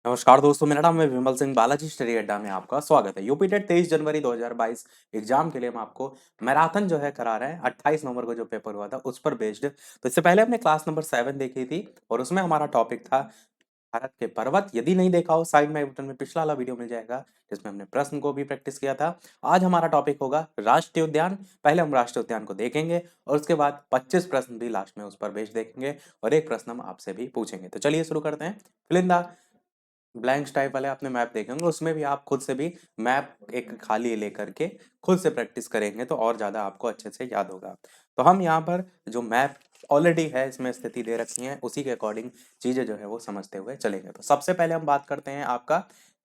नमस्कार दोस्तों, मेरा नाम है विमल सिंह। बालाजी स्टडी अड्डा में आपका स्वागत है। यूपी टेट 23 जनवरी 2022 एग्जाम के लिए हम आपको मैराथन जो है करा रहे हैं। 28 नवंबर को जो पेपर हुआ था उस पर बेस्ड। तो इससे पहले हमने क्लास नंबर 7 देखी थी और उसमें हमारा टॉपिक था भारत के पर्वत। यदि नहीं देखा हो, साइड में बटन में पिछला वाला वीडियो मिल जाएगा जिसमें हमने प्रश्न को भी प्रैक्टिस किया था। आज हमारा टॉपिक होगा राष्ट्रीय उद्यान। पहले हम राष्ट्रीय उद्यान को देखेंगे और उसके बाद 25 प्रश्न भी लास्ट में उस पर बेस्ड देखेंगे और एक प्रश्न हम आपसे भी पूछेंगे। तो चलिए शुरू करते हैं। फिलिंदा ब्लैंक्स टाइप वाले आपने मैप देखे होंगे, उसमें भी आप खुद से भी मैप एक खाली लेकर के खुद से प्रैक्टिस करेंगे तो और ज़्यादा आपको अच्छे से याद होगा। तो हम यहाँ पर जो मैप ऑलरेडी है इसमें स्थिति दे रखी है, उसी के अकॉर्डिंग चीज़ें जो है वो समझते हुए चलेंगे। तो सबसे पहले हम बात करते हैं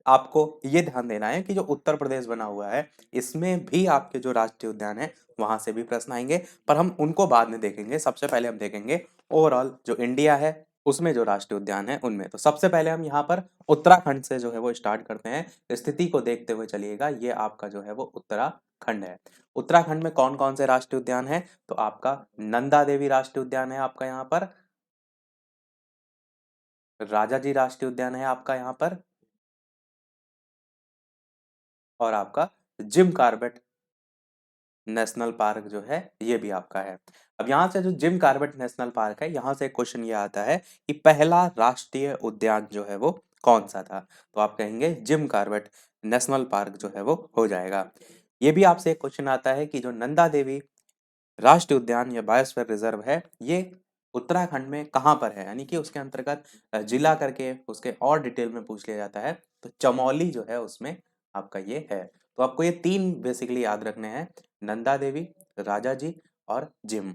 आपको ये ध्यान देना है कि जो उत्तर प्रदेश बना हुआ है इसमें भी आपके जो राष्ट्रीय उद्यान है वहां से भी प्रश्न आएंगे, पर हम उनको बाद में देखेंगे। सबसे पहले हम देखेंगे ओवरऑल जो इंडिया है उसमें जो राष्ट्रीय उद्यान है उनमें। तो सबसे पहले हम यहाँ पर उत्तराखंड से जो है वो स्टार्ट करते हैं। स्थिति को देखते हुए चलिएगा। ये आपका जो है वो उत्तराखंड है। उत्तराखंड में कौन कौन से राष्ट्रीय उद्यान है? तो आपका नंदा देवी राष्ट्रीय उद्यान है आपका यहाँ पर, राजा जी राष्ट्रीय उद्यान है आपका यहाँ पर, और आपका जिम कार्बेट नेशनल पार्क जो है ये भी आपका है। अब यहाँ से जो जिम कार्बेट नेशनल पार्क है, यहाँ से क्वेश्चन ये आता है कि पहला राष्ट्रीय उद्यान जो है वो कौन सा था? तो आप कहेंगे जिम कार्बेट नेशनल पार्क जो है वो हो जाएगा। ये भी आपसे एक क्वेश्चन आता है कि जो नंदा देवी राष्ट्रीय उद्यान या बायोस्फीयर रिजर्व है ये उत्तराखंड में कहाँ पर है, यानी कि उसके अंतर्गत जिला करके उसके और डिटेल में पूछ लिया जाता है। तो चमोली जो है उसमें आपका ये है। तो आपको ये तीन बेसिकली याद रखने हैं, नंदा देवी, राजा जी और जिम।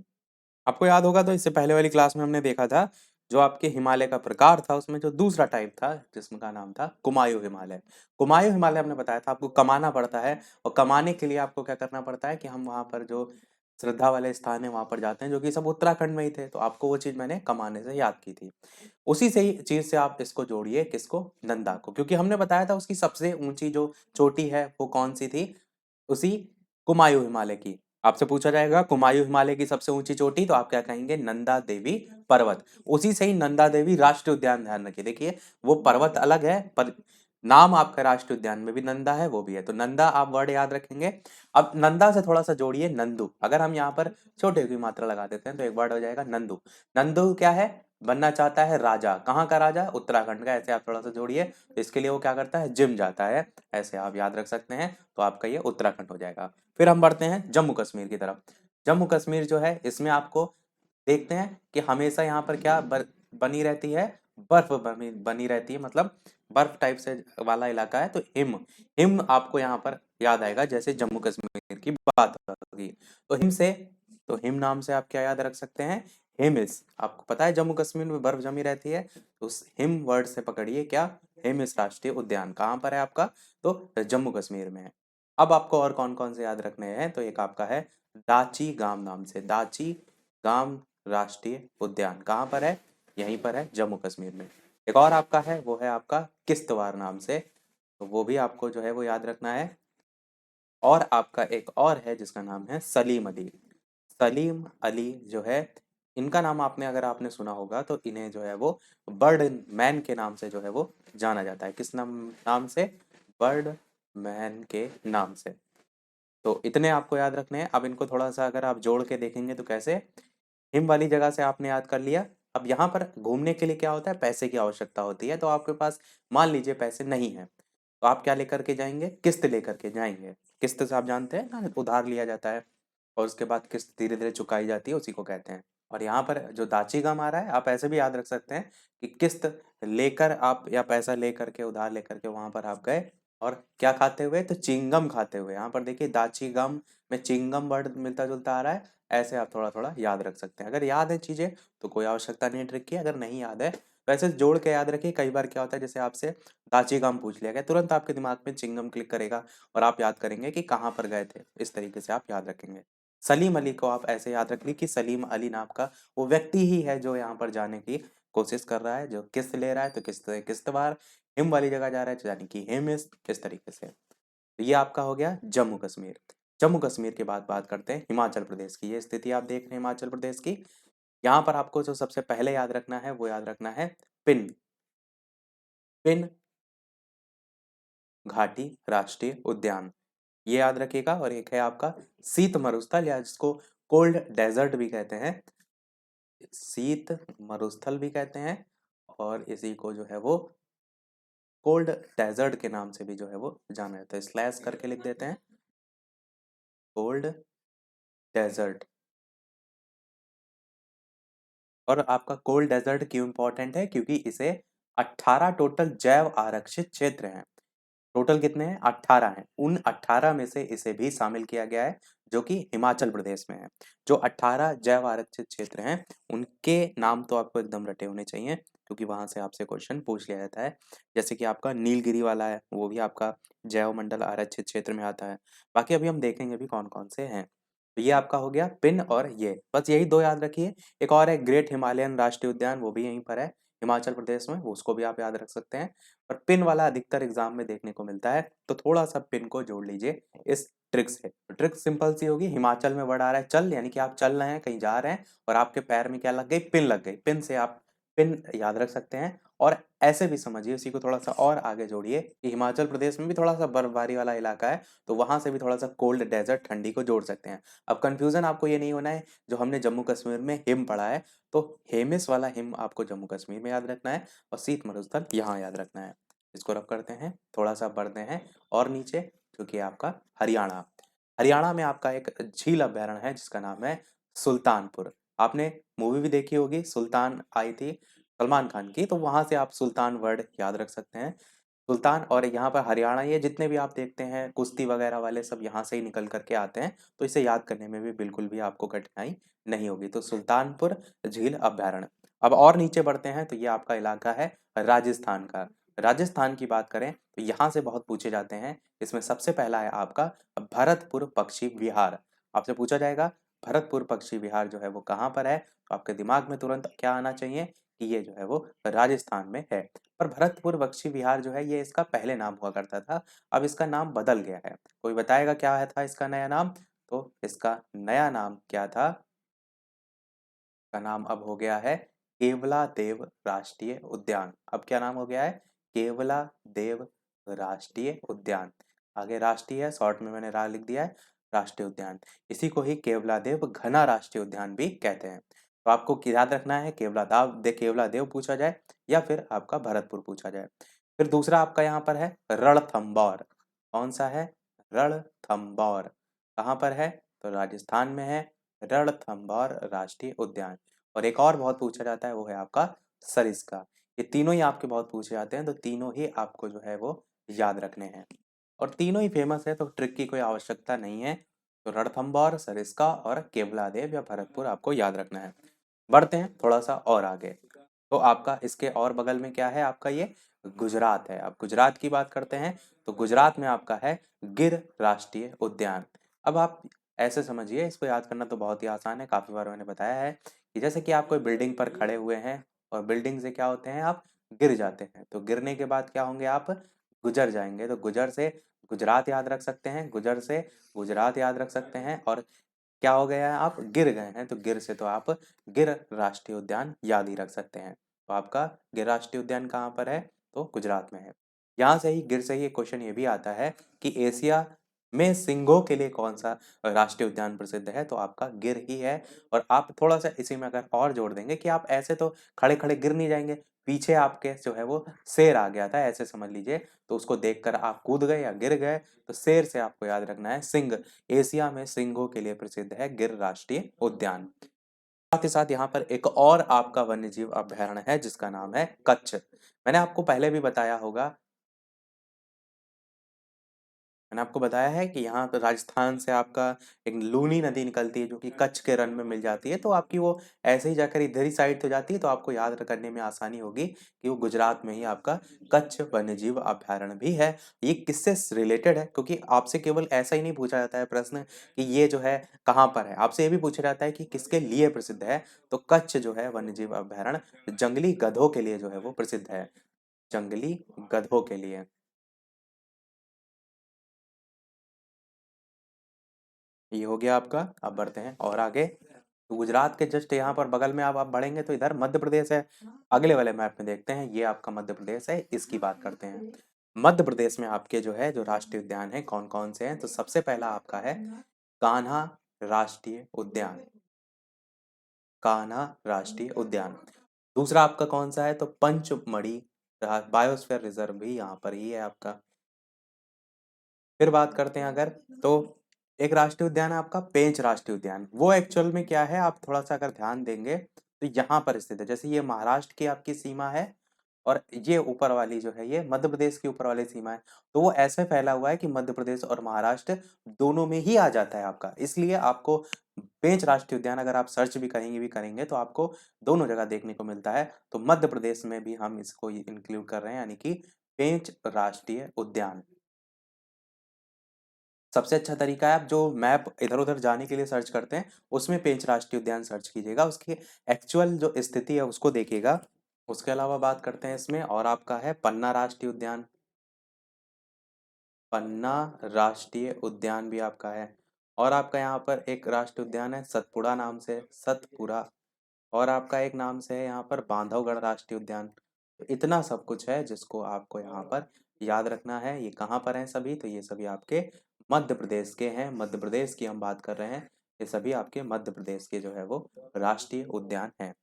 आपको याद होगा तो इससे पहले वाली क्लास में हमने देखा था जो आपके हिमालय का प्रकार था उसमें जो दूसरा टाइप था जिसका नाम था कुमायूं हिमालय। कुमायूं हिमालय हमने बताया था आपको कमाना पड़ता है, और कमाने के लिए आपको क्या करना पड़ता है कि हम वहां पर जो श्रद्धा वाले स्थान है वहां पर जाते हैं, जो कि सब उत्तराखंड में ही थे। तो आपको वो चीज मैंने कमाने से याद की थी। उसी से ही चीज से आप इसको जोड़िए, किसको? नंदा को, क्योंकि हमने बताया था उसकी सबसे ऊंची जो चोटी है वो कौन सी थी? उसी कुमायूं हिमालय की। आपसे पूछा जाएगा कुमायूं हिमालय की सबसे ऊंची चोटी, तो आप क्या कहेंगे? नंदा देवी पर्वत। उसी से ही नंदा देवी राष्ट्रीय उद्यान, ध्यान रखिए। देखिए वो पर्वत अलग है पर नाम आपका राष्ट्रीय उद्यान में भी नंदा है, वो भी है। तो नंदा आप वर्ड याद रखेंगे। अब नंदा से थोड़ा सा जोड़िए नंदू। अगर हम यहाँ पर छोटे की मात्रा लगा देते हैं तो एक वर्ड हो जाएगा नंदू। नंदू क्या है? बनना चाहता है राजा। कहाँ का राजा? उत्तराखंड का। ऐसे आप थोड़ा सा जोड़िए तो इसके लिए वो क्या करता है? जिम जाता है। ऐसे आप याद रख सकते हैं। तो आपका ये उत्तराखंड हो जाएगा। फिर हम बढ़ते हैं जम्मू कश्मीर की तरफ। जम्मू कश्मीर जो है इसमें आपको देखते हैं कि हमेशा यहाँ पर क्या बनी रहती है? बर्फ बनी रहती है, मतलब बर्फ टाइप से वाला इलाका है। तो हिम हिम आपको यहाँ पर याद आएगा जैसे जम्मू कश्मीर की बात होगी। तो हिम से, तो हिम नाम से आप क्या याद रख सकते हैं? हिमिस। आपको पता है जम्मू कश्मीर में बर्फ जमी रहती है, तो उस हिम वर्ड से पकड़िए क्या? हिमिस राष्ट्रीय उद्यान कहाँ पर है आपका? तो जम्मू कश्मीर में है। अब आपको और कौन कौन से याद रखने हैं? तो एक आपका है दाची गाम नाम से। दाची गाम राष्ट्रीय उद्यान कहाँ पर है? यहीं पर है जम्मू कश्मीर में। एक और आपका है वो है आपका किश्तवाड़ नाम से, तो वो भी आपको जो है वो याद रखना है। और आपका एक और है जिसका नाम है सलीम अली। सलीम अली जो है, इनका नाम आपने सुना होगा तो इन्हें जो है वो बर्ड मैन के नाम से जो है वो जाना जाता है। किस नाम से? बर्ड मैन के नाम से। तो इतने आपको याद रखने हैं। अब इनको थोड़ा सा अगर आप जोड़ के देखेंगे तो कैसे? हिम वाली जगह से आपने याद कर लिया। अब यहाँ पर घूमने के लिए क्या होता है? पैसे की आवश्यकता होती है। तो आपके पास मान लीजिए पैसे नहीं है, तो आप क्या लेकर के जाएंगे? किस्त लेकर के जाएंगे। किस्त से आप जानते हैं ना, उधार लिया जाता है और उसके बाद किस्त धीरे धीरे चुकाई जाती है, उसी को कहते हैं। और यहाँ पर जो दाची गम आ रहा है आप ऐसे भी याद रख सकते हैं कि किस्त लेकर आप या पैसा लेकर के उधार लेकर के वहां पर आप गए और क्या खाते हुए? तो चिंगम खाते हुए। यहाँ पर देखिए दाची गम में चिंगम वर्ड मिलता जुलता आ रहा है। ऐसे आप थोड़ा थोड़ा याद रख सकते हैं। अगर याद है चीजें तो कोई आवश्यकता नहीं है ट्रिक की, अगर नहीं याद है तो ऐसे जोड़ के याद रखिए। कई बार क्या होता है जैसे आपसे दाची गम पूछ लिया गया, तुरंत आपके दिमाग में चिंगम क्लिक करेगा और आप याद करेंगे कि कहाँ पर गए थे। इस तरीके से आप याद रखेंगे। सलीम अली को आप ऐसे याद रख ली कि सलीम अली नाम का वो व्यक्ति ही है जो यहाँ पर जाने की कोशिश कर रहा है, जो किस्त ले रहा है। तो किस्तवार हिम वाली जगह जा रहा है, यानी कि हिम इस तरीके से। तो ये आपका हो गया जम्मू कश्मीर। जम्मू कश्मीर के बाद बात करते हैं हिमाचल प्रदेश की। ये स्थिति आप देख रहे हैं हिमाचल प्रदेश की। यहाँ पर आपको जो सबसे पहले याद रखना है वो याद रखना है पिन। पिन घाटी राष्ट्रीय उद्यान, ये याद रखिएगा। और एक है आपका शीत मरुस्थल या जिसको कोल्ड डेजर्ट भी कहते हैं, शीत मरुस्थल भी कहते हैं, और इसी को जो है वो कोल्ड डेजर्ट के नाम से भी जो है वो जाना जाता है। स्लैश करके लिख देते हैं, कोल्ड डेजर्ट। और आपका कोल्ड डेजर्ट क्यों इंपॉर्टेंट है? क्योंकि इसे 18 टोटल जैव आरक्षित क्षेत्र हैं। टोटल कितने हैं? 18 हैं। उन 18 में से इसे भी शामिल किया गया है जो कि हिमाचल प्रदेश में है। जो 18 जैव आरक्षित क्षेत्र हैं उनके नाम तो आपको एकदम रटे होने चाहिए, क्योंकि वहां से आपसे क्वेश्चन पूछ लिया जाता है। जैसे कि आपका नीलगिरी वाला है, वो भी आपका जैव मंडल आरक्षित क्षेत्र में आता है। बाकी अभी हम देखेंगे अभी कौन कौन से हैं। तो ये आपका हो गया पिन और ये, बस यही दो याद रखिए। एक और है ग्रेट हिमालयन राष्ट्रीय उद्यान, वो भी यहीं पर है हिमाचल प्रदेश में, वो उसको भी आप याद रख सकते हैं। और पिन वाला अधिकतर एग्जाम में देखने को मिलता है, तो थोड़ा सा पिन को जोड़ लीजिए इस ट्रिक से। तो ट्रिक सिंपल सी होगी, हिमाचल में वर्ड आ रहा है चल, यानी कि आप चल रहे हैं, कहीं जा रहे हैं, और आपके पैर में क्या लग गई? पिन लग गई। पिन से आप पिन याद रख सकते हैं। और ऐसे भी समझिए, उसी को थोड़ा सा और आगे जोड़िए कि हिमाचल प्रदेश में भी थोड़ा सा बर्फबारी वाला इलाका है, तो वहां से भी थोड़ा सा कोल्ड डेजर्ट ठंडी को जोड़ सकते हैं। अब कंफ्यूजन आपको ये नहीं होना है, जो हमने जम्मू कश्मीर में हिम पढ़ा है, तो हेमिस वाला हिम आपको जम्मू कश्मीर में याद रखना है, और शीत मरुस्थल यहाँ याद रखना है। इसको रब करते हैं, थोड़ा सा बढ़ते हैं और नीचे, जो कि आपका हरियाणा। हरियाणा में आपका एक झील अभयारण्य है जिसका नाम है सुल्तानपुर। आपने मूवी भी देखी होगी, सुल्तान आई थी सलमान खान की, तो वहां से आप सुल्तान वर्ड याद रख सकते हैं। सुल्तान, और यहाँ पर हरियाणा, ये जितने भी आप देखते हैं कुश्ती वगैरह वाले सब यहाँ से ही निकल करके आते हैं, तो इसे याद करने में भी बिल्कुल भी आपको कठिनाई नहीं होगी। तो सुल्तानपुर झील अभयारण्य। अब और नीचे बढ़ते हैं, तो ये आपका इलाका है राजस्थान का। राजस्थान की बात करें तो यहाँ से बहुत पूछे जाते हैं। इसमें सबसे पहला है आपका भरतपुर पक्षी विहार। आपसे पूछा जाएगा भरतपुर पक्षी विहार जो है वो कहाँ पर है, तो आपके दिमाग में तुरंत क्या आना चाहिए कि ये जो है वो राजस्थान में है। पर भरतपुर पक्षी विहार जो है ये इसका पहले नाम हुआ करता था, अब इसका नाम बदल गया है। कोई बताएगा क्या है था इसका नया नाम? तो इसका नया नाम क्या था? का नाम अब हो गया है केवला देव राष्ट्रीय उद्यान। अब क्या नाम हो गया है? केवला देव राष्ट्रीय उद्यान। आगे राष्ट्रीय है, शॉर्ट में मैंने रा लिख दिया है, राष्ट्रीय उद्यान। इसी को ही केवला देव घना राष्ट्रीय उद्यान भी कहते हैं। तो आपको याद रखना है, केवला देव पूछा जाए या फिर आपका भरतपुर पूछा जाए। फिर दूसरा आपका यहाँ पर है रणथंबोर। कौन सा है? रणथंबोर। कहाँ पर है? तो राजस्थान में है, रणथंबोर राष्ट्रीय उद्यान। और एक और बहुत पूछा जाता है, वो है आपका सरिस्का। ये तीनों ही आपके बहुत पूछे जाते हैं, तो तीनों ही आपको जो है वो याद रखने हैं। और तीनों ही फेमस है, तो ट्रिक की कोई आवश्यकता नहीं है। तो रणथंबोर, सरिस्का और केवलादेव या भरतपुर आपको याद रखना है। बढ़ते हैं थोड़ा सा और आगे। तो आपका इसके और बगल में क्या है? आपका ये गुजरात है। अब गुजरात की बात करते हैं, तो गुजरात में आपका है गिर राष्ट्रीय उद्यान। अब आप ऐसे समझिए, इसको याद करना तो बहुत ही आसान है, काफी बार मैंने बताया है कि जैसे कि आप कोई बिल्डिंग पर खड़े हुए हैं और बिल्डिंग से क्या होते हैं? आप गिर जाते हैं, तो गिरने के बाद क्या होंगे? आप गुजर जाएंगे। तो गुजर से गुजरात याद रख सकते हैं, गुजर से गुजरात याद रख सकते हैं, और क्या हो गया है? आप गिर गए हैं, तो गिर से तो आप गिर राष्ट्रीय उद्यान याद ही रख सकते हैं। तो आपका गिर राष्ट्रीय उद्यान कहाँ पर है? तो गुजरात में है। यहाँ से ही गिर से ही एक क्वेश्चन ये भी आता है कि एशिया में सिंघों के लिए कौन सा राष्ट्रीय उद्यान प्रसिद्ध है? तो आपका गिर ही है। और आप थोड़ा सा इसी में अगर और जोड़ देंगे कि आप ऐसे तो खड़े खड़े गिर नहीं जाएंगे, पीछे आपके जो है वो शेर आ गया था, ऐसे समझ लीजिए, तो उसको देखकर आप कूद गए या गिर गए, तो शेर से आपको याद रखना है सिंह। एशिया में सिंघों के लिए प्रसिद्ध है गिर राष्ट्रीय उद्यान। साथ ही साथ यहाँ पर एक और आपका वन्य जीव अभयारण्य है जिसका नाम है कच्छ। मैंने आपको पहले भी बताया होगा, मैंने आपको बताया है कि यहाँ पे राजस्थान से आपका एक लूनी नदी निकलती है जो कि कच्छ के रन में मिल जाती है, तो आपकी वो ऐसे ही जाकर इधर ही साइड तो जाती है, तो आपको याद करने में आसानी होगी कि वो गुजरात में ही आपका कच्छ वन्यजीव अभयारण्य भी है। ये किससे रिलेटेड है? क्योंकि आपसे केवल ऐसा ही नहीं पूछा जाता है प्रश्न कि ये जो है कहाँ पर है, आपसे ये भी पूछा जाता है कि किसके लिए प्रसिद्ध है। तो कच्छ जो है वन्यजीव अभयारण्य जंगली गधों के लिए जो है वो प्रसिद्ध है, जंगली गधों के लिए। ये हो गया आपका। अब बढ़ते हैं और आगे। तो गुजरात के जस्ट यहाँ पर बगल में आप बढ़ेंगे तो इधर मध्य प्रदेश है। अगले वाले मैप में देखते हैं, ये आपका मध्य प्रदेश है, इसकी बात करते हैं। मध्य प्रदेश में आपके जो है जो राष्ट्रीय उद्यान है कौन कौन से हैं, तो सबसे पहला आपका है कान्हा राष्ट्रीय उद्यान, कान्हा राष्ट्रीय उद्यान। दूसरा आपका कौन सा है, तो पंचमढ़ी बायोस्फीयर रिजर्व भी यहाँ पर ही है आपका। फिर बात करते हैं अगर, तो एक राष्ट्रीय उद्यान है आपका पेंच राष्ट्रीय उद्यान। वो एक्चुअल में क्या है, आप थोड़ा सा अगर ध्यान देंगे तो यहाँ पर स्थित है। जैसे ये महाराष्ट्र की आपकी सीमा है और ये ऊपर वाली जो है ये मध्य प्रदेश की ऊपर वाली सीमा है। तो वो ऐसे फैला हुआ है कि मध्य प्रदेश और महाराष्ट्र दोनों में ही आ जाता है आपका। इसलिए आपको पेंच राष्ट्रीय उद्यान अगर आप सर्च भी करेंगे तो आपको दोनों जगह देखने को मिलता है। तो मध्य प्रदेश में भी हम इसको इंक्लूड कर रहे हैं, यानी कि पेंच राष्ट्रीय उद्यान। सबसे अच्छा तरीका है, आप जो मैप इधर-उधर जाने के लिए सर्च करते हैं, उसमें पेंच राष्ट्रीय उद्यान सर्च कीजिएगा, उसकी एक्चुअल जो स्थिति है उसको देखिएगा। उसके अलावा बात करते हैं इसमें और आपका है पन्ना राष्ट्रीय उद्यान। पन्ना राष्ट्रीय उद्यान भी आपका है। और आपका यहाँ पर एक राष्ट्रीय उद्यान है सतपुड़ा नाम से, सतपुड़ा। और आपका एक नाम से है यहाँ पर बांधवगढ़ राष्ट्रीय उद्यान। तो इतना सब कुछ है जिसको आपको यहाँ पर याद रखना है। ये कहाँ पर हैं सभी, तो ये सभी आपके मध्य प्रदेश के हैं। मध्य प्रदेश की हम बात कर रहे हैं, ये सभी आपके मध्य प्रदेश के जो है वो राष्ट्रीय उद्यान हैं।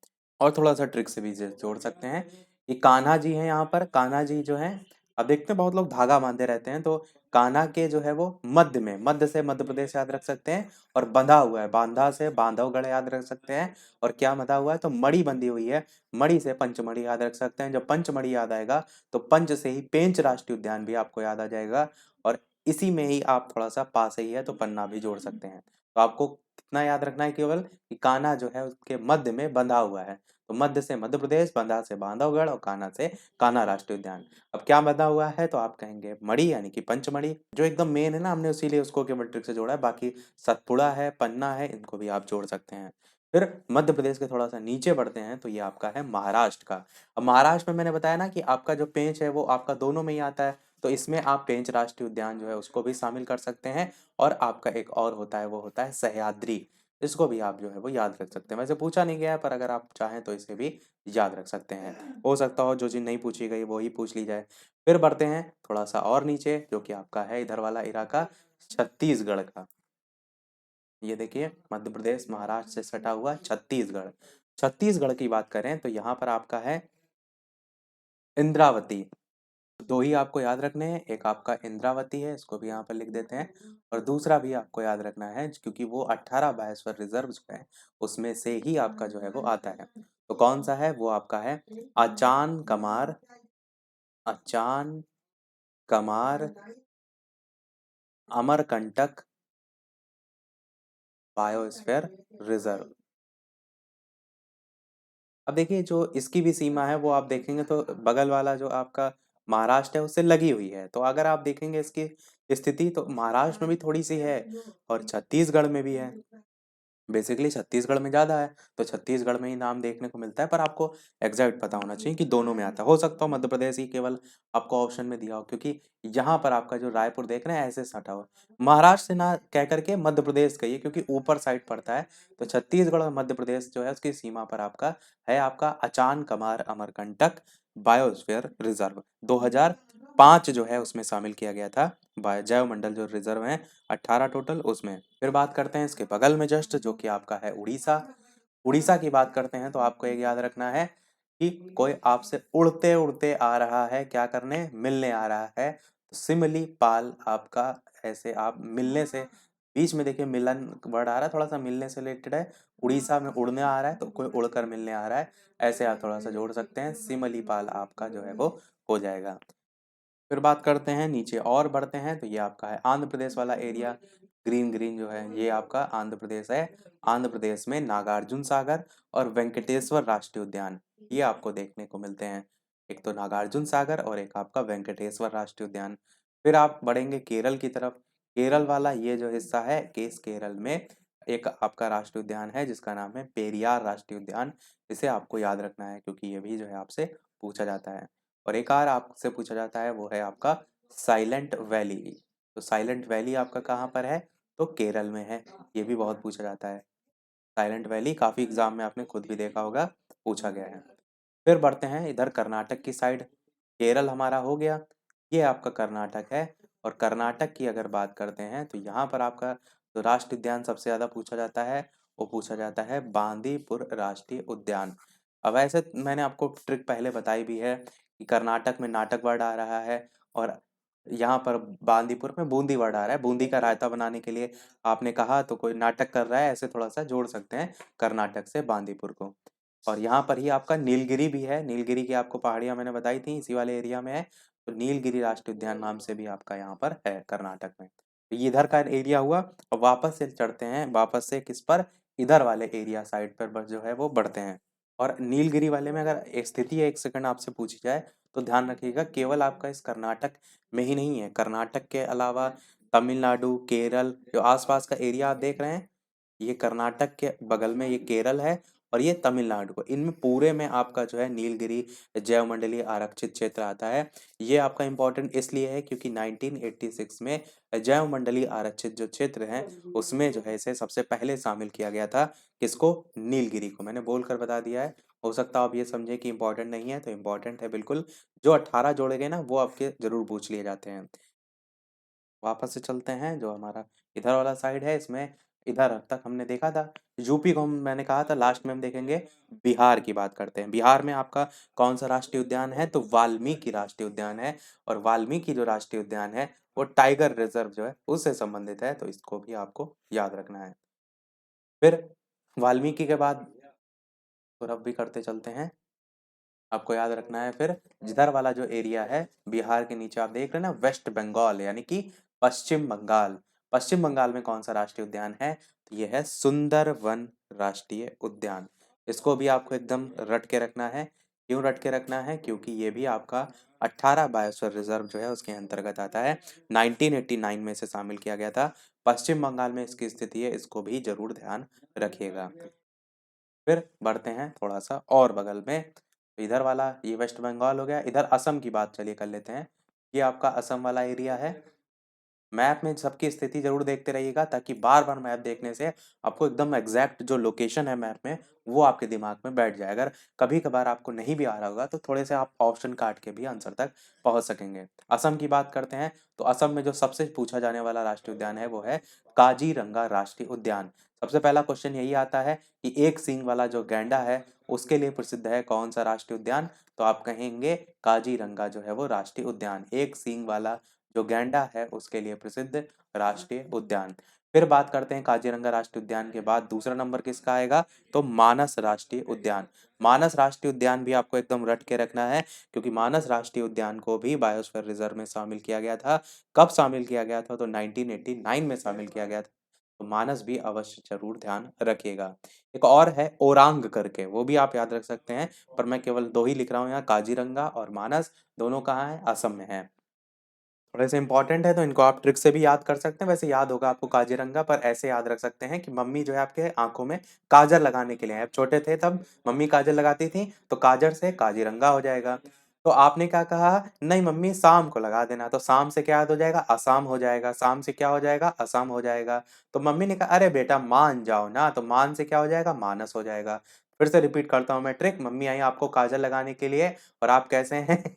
और थोड़ा सा ट्रिक से भी जोड़ सकते हैं, ये कान्हा जी हैं यहाँ पर। कान्हा जी जो हैं, अब देखते हैं बहुत लोग धागा बांधे रहते हैं, तो कान्हा के जो है वो मध्य में, मध्य से मध्य प्रदेश याद रख सकते हैं। और बंधा हुआ है, बांधा से बांधवगढ़ याद रख सकते हैं। और क्या बंधा हुआ है, तो मणि बंधी हुई है, मणि से पंचमढ़ी याद रख सकते हैं। जब पंचमढ़ी याद आएगा तो पंच से ही पेंच राष्ट्रीय उद्यान भी आपको याद आ जाएगा। और इसी में ही आप थोड़ा सा पास ही है तो पन्ना भी जोड़ सकते हैं। तो आपको कितना याद रखना है केवल, कि कान्हा जो है उसके मध्य में बंधा हुआ है। तो मध्य से मध्य प्रदेश, बंधा से बांधवगढ़ और कान्हा से कान्हा राष्ट्रीय उद्यान। अब क्या बंधा हुआ है, तो आप कहेंगे मणि, यानी कि पंचमढ़ी जो एकदम मेन है ना, हमने इसीलिए उसको केवल ट्रिक से जोड़ा है। बाकी सतपुड़ा है, पन्ना है, इनको भी आप जोड़ सकते हैं। फिर मध्य प्रदेश के थोड़ा सा नीचे बढ़ते हैं तो ये आपका है महाराष्ट्र का। अब महाराष्ट्र में मैंने बताया ना कि आपका जो पेंच है वो आपका दोनों में ही आता है, तो इसमें आप पेंच राष्ट्रीय उद्यान जो है उसको भी शामिल कर सकते हैं। और आपका एक और होता है, वो होता है सह्याद्री। इसको भी आप जो है वो याद रख सकते हैं। वैसे पूछा नहीं गया है, पर अगर आप चाहें तो इसे भी याद रख सकते हैं। हो सकता हो जो चीज़ नहीं पूछी गई वो ही पूछ ली जाए। फिर बढ़ते हैं थोड़ा सा और नीचे, जो कि आपका है इधर वाला इलाका छत्तीसगढ़ का। ये देखिए मध्य प्रदेश महाराष्ट्र से सटा हुआ छत्तीसगढ़। छत्तीसगढ़ की बात करें तो यहाँ पर आपका है इंद्रावती। दो ही आपको याद रखने हैं, एक आपका इंद्रावती है, इसको भी यहाँ पर लिख देते हैं। और दूसरा भी आपको याद रखना है क्योंकि वो 18 बायोस्फीयर रिजर्व जो है उसमें से ही आपका जो है वो आता है। तो कौन सा है, वो आपका है अचान कमार, अचान कमार अमरकंटक बायोस्फीयर रिजर्व। अब देखिए जो इसकी भी सीमा है वो आप देखेंगे तो बगल वाला जो आपका महाराष्ट्र है उससे लगी हुई है। तो अगर आप देखेंगे इसकी स्थिति तो महाराष्ट्र में भी थोड़ी सी है और छत्तीसगढ़ में भी है। बेसिकली छत्तीसगढ़ में ज़्यादा है, तो छत्तीसगढ़ में ही नाम देखने को मिलता है, पर आपको एग्जैक्ट पता होना चाहिए कि दोनों में आता है। हो सकता हो मध्य प्रदेश ही केवल आपको ऑप्शन में दिया हो, क्योंकि यहाँ पर आपका जो रायपुर देख रहे हैं ऐसे सटा हुआ महाराष्ट्र से ना कह करके मध्य प्रदेश कहिए, क्योंकि ऊपर साइड पड़ता है। तो छत्तीसगढ़ और मध्य प्रदेश जो है उसकी सीमा पर आपका है आपका अचान कमार अमरकंटक बायोस्फीयर रिजर्व। 2005 जो है उसमें शामिल किया गया था। जैव मंडल जो रिजर्व है 18 टोटल उसमें। फिर बात करते हैं इसके बगल में जस्ट, जो कि आपका है उड़ीसा। उड़ीसा की बात करते हैं तो आपको एक याद रखना है कि कोई आपसे उड़ते उड़ते आ रहा है, क्या करने, मिलने आ रहा है। तो सिमली पाल आपका, ऐसे आप मिलने से बीच में देखिए मिलन वर्ड आ रहा है, थोड़ा सा मिलने से रिलेटेड है। उड़ीसा में उड़ने आ रहा है तो कोई उड़कर मिलने आ रहा है, ऐसे आप थोड़ा सा जोड़ सकते हैं। सिमली पाल आपका जो है वो हो जाएगा। फिर बात करते हैं नीचे और बढ़ते हैं तो ये आपका है आंध्र प्रदेश वाला एरिया। ग्रीन ग्रीन जो है ये आपका आंध्र प्रदेश है। आंध्र प्रदेश में नागार्जुन सागर और वेंकटेश्वर राष्ट्रीय उद्यान ये आपको देखने को मिलते हैं। एक तो नागार्जुन सागर और एक आपका वेंकटेश्वर राष्ट्रीय उद्यान। फिर आप बढ़ेंगे केरल की तरफ। केरल वाला ये जो हिस्सा है, केस केरल में एक आपका राष्ट्रीय उद्यान है जिसका नाम है पेरियार राष्ट्रीय उद्यान। इसे आपको याद रखना है क्योंकि ये भी जो है आपसे पूछा जाता है। और एक और आपसे पूछा जाता है वो है आपका साइलेंट वैली। तो साइलेंट वैली आपका कहाँ पर है, तो केरल में है। ये भी बहुत पूछा जाता है। साइलेंट वैली काफी एग्जाम में आपने खुद भी देखा होगा, पूछा गया है। फिर बढ़ते हैं इधर कर्नाटक की साइड। केरल हमारा हो गया। ये आपका कर्नाटक है। और कर्नाटक की अगर बात करते हैं तो यहाँ पर आपका जो राष्ट्रीय उद्यान सबसे ज़्यादा पूछा जाता है वो पूछा जाता है बांदीपुर राष्ट्रीय उद्यान। अब ऐसे मैंने आपको ट्रिक पहले बताई भी है कि कर्नाटक में नाटक वर्ड आ रहा है और यहाँ पर बांदीपुर में बूंदी वर्ड आ रहा है। बूंदी का रायता बनाने के लिए आपने कहा तो कोई नाटक कर रहा है, ऐसे थोड़ा सा जोड़ सकते हैं कर्नाटक से बांदीपुर को। और यहाँ पर ही आपका नीलगिरी भी है। नीलगिरी की आपको पहाड़ियाँ मैंने बताई थी इसी वाले एरिया में है। तो नीलगिरी राष्ट्रीय उद्यान नाम से भी आपका यहाँ पर है कर्नाटक में। तो ये इधर का एरिया हुआ। और वापस से चढ़ते हैं, वापस से किस पर, इधर वाले एरिया साइड पर जो है वो बढ़ते हैं। और नीलगिरी वाले में अगर एक स्थिति है, एक सेकंड आपसे पूछी जाए तो ध्यान रखिएगा केवल आपका इस कर्नाटक में ही नहीं है। कर्नाटक के अलावा तमिलनाडु, केरल, जो आसपास का एरिया आप देख रहे हैं, ये कर्नाटक के बगल में ये केरल है और ये तमिलनाडु को, इनमें पूरे में आपका जो है नीलगिरी जैवमंडलीय आरक्षित क्षेत्र आता है। ये आपका इम्पोर्टेंट इसलिए है क्योंकि 1986 में जैवमंडलीय आरक्षित जो क्षेत्र है उसमें जो है इसे सबसे पहले शामिल किया गया था। किसको? नीलगिरी को। मैंने बोलकर बता दिया है। हो सकता है आप ये समझे कि इम्पोर्टेंट नहीं है, तो इम्पोर्टेंट है बिल्कुल। जो 18 जोड़े गए ना वो आपके जरूर पूछ लिए जाते हैं। वापस से चलते हैं, जो हमारा इधर वाला साइड है इसमें इधर अब तक हमने देखा था। यूपी को मैंने कहा था लास्ट में हम देखेंगे। बिहार की बात करते हैं। बिहार में आपका कौन सा राष्ट्रीय उद्यान है? तो वाल्मीकि राष्ट्रीय उद्यान है। और वाल्मीकि जो राष्ट्रीय उद्यान है वो टाइगर रिजर्व जो है उससे संबंधित है, तो इसको भी आपको याद रखना है। फिर वाल्मीकि के बाद पूरब भी करते चलते हैं। आपको याद रखना है फिर जिधर वाला जो एरिया है बिहार के नीचे आप देख रहे हैं ना, वेस्ट बंगाल यानी कि पश्चिम बंगाल। पश्चिम बंगाल में कौन सा राष्ट्रीय उद्यान है? तो ये है सुंदरवन राष्ट्रीय उद्यान। इसको भी आपको एकदम रट के रखना है। क्यों रट के रखना है? क्योंकि ये भी आपका 18 बायोस्फीयर रिजर्व जो है उसके अंतर्गत आता है। 1989 में इसे शामिल किया गया था। पश्चिम बंगाल में इसकी स्थिति है, इसको भी जरूर ध्यान रखिएगा। फिर बढ़ते हैं थोड़ा सा और बगल में। तो इधर वाला ये वेस्ट बंगाल हो गया। इधर असम की बात चलिए कर लेते हैं। ये आपका असम वाला एरिया है। मैप में सबकी स्थिति जरूर देखते रहिएगा ताकि बार बार मैप देखने से आपको एकदम एग्जैक्ट जो लोकेशन है मैप में वो आपके दिमाग में बैठ जाए। अगर कभी कभार आपको नहीं भी आ रहा होगा तो थोड़े से आप ऑप्शन काट के भी आंसर तक पहुंच सकेंगे। असम की बात करते हैं तो असम में जो सबसे पूछा जाने वाला राष्ट्रीय उद्यान है वो है काजीरंगा राष्ट्रीय उद्यान। सबसे पहला क्वेश्चन यही आता है कि एक सींग वाला जो गैंडा है उसके लिए प्रसिद्ध है कौन सा राष्ट्रीय उद्यान? तो आप कहेंगे काजीरंगा जो है वो राष्ट्रीय उद्यान। एक सींग वाला जो गैंडा है उसके लिए प्रसिद्ध राष्ट्रीय उद्यान। फिर बात करते हैं काजीरंगा राष्ट्रीय उद्यान के बाद दूसरा नंबर किसका आएगा? तो मानस राष्ट्रीय उद्यान। मानस राष्ट्रीय उद्यान भी आपको एकदम रट के रखना है क्योंकि मानस राष्ट्रीय उद्यान को भी बायोस्फीयर रिजर्व में शामिल किया गया था। कब शामिल किया गया था? तो 1989 में शामिल किया गया था। तो मानस भी अवश्य जरूर ध्यान रखिएगा। एक और है ओरांग करके, वो भी आप याद रख सकते हैं, पर मैं केवल दो ही लिख रहा हूँ यहाँ, काजीरंगा और मानस। दोनों कहाँ है? असम में है। थोड़े से इंपॉर्टेंट है तो इनको आप ट्रिक से भी याद कर सकते हैं। वैसे याद होगा आपको काजीरंगा, पर ऐसे याद रख सकते हैं कि मम्मी जो है आपके आंखों में काजल लगाने के लिए, आप छोटे थे तब मम्मी काजल लगाती थी तो काजल से काजीरंगा हो जाएगा। तो आपने क्या कहा? नहीं मम्मी शाम को लगा देना, तो शाम से क्या याद हो जाएगा? असम हो जाएगा। शाम से क्या हो जाएगा? असम हो जाएगा। तो मम्मी ने कहा अरे बेटा मान जाओ ना, तो मान से क्या हो जाएगा? मानस हो जाएगा। फिर से रिपीट करता हूँ मैं ट्रिक। मम्मी आई आपको काजल लगाने के लिए और आप कैसे हैं?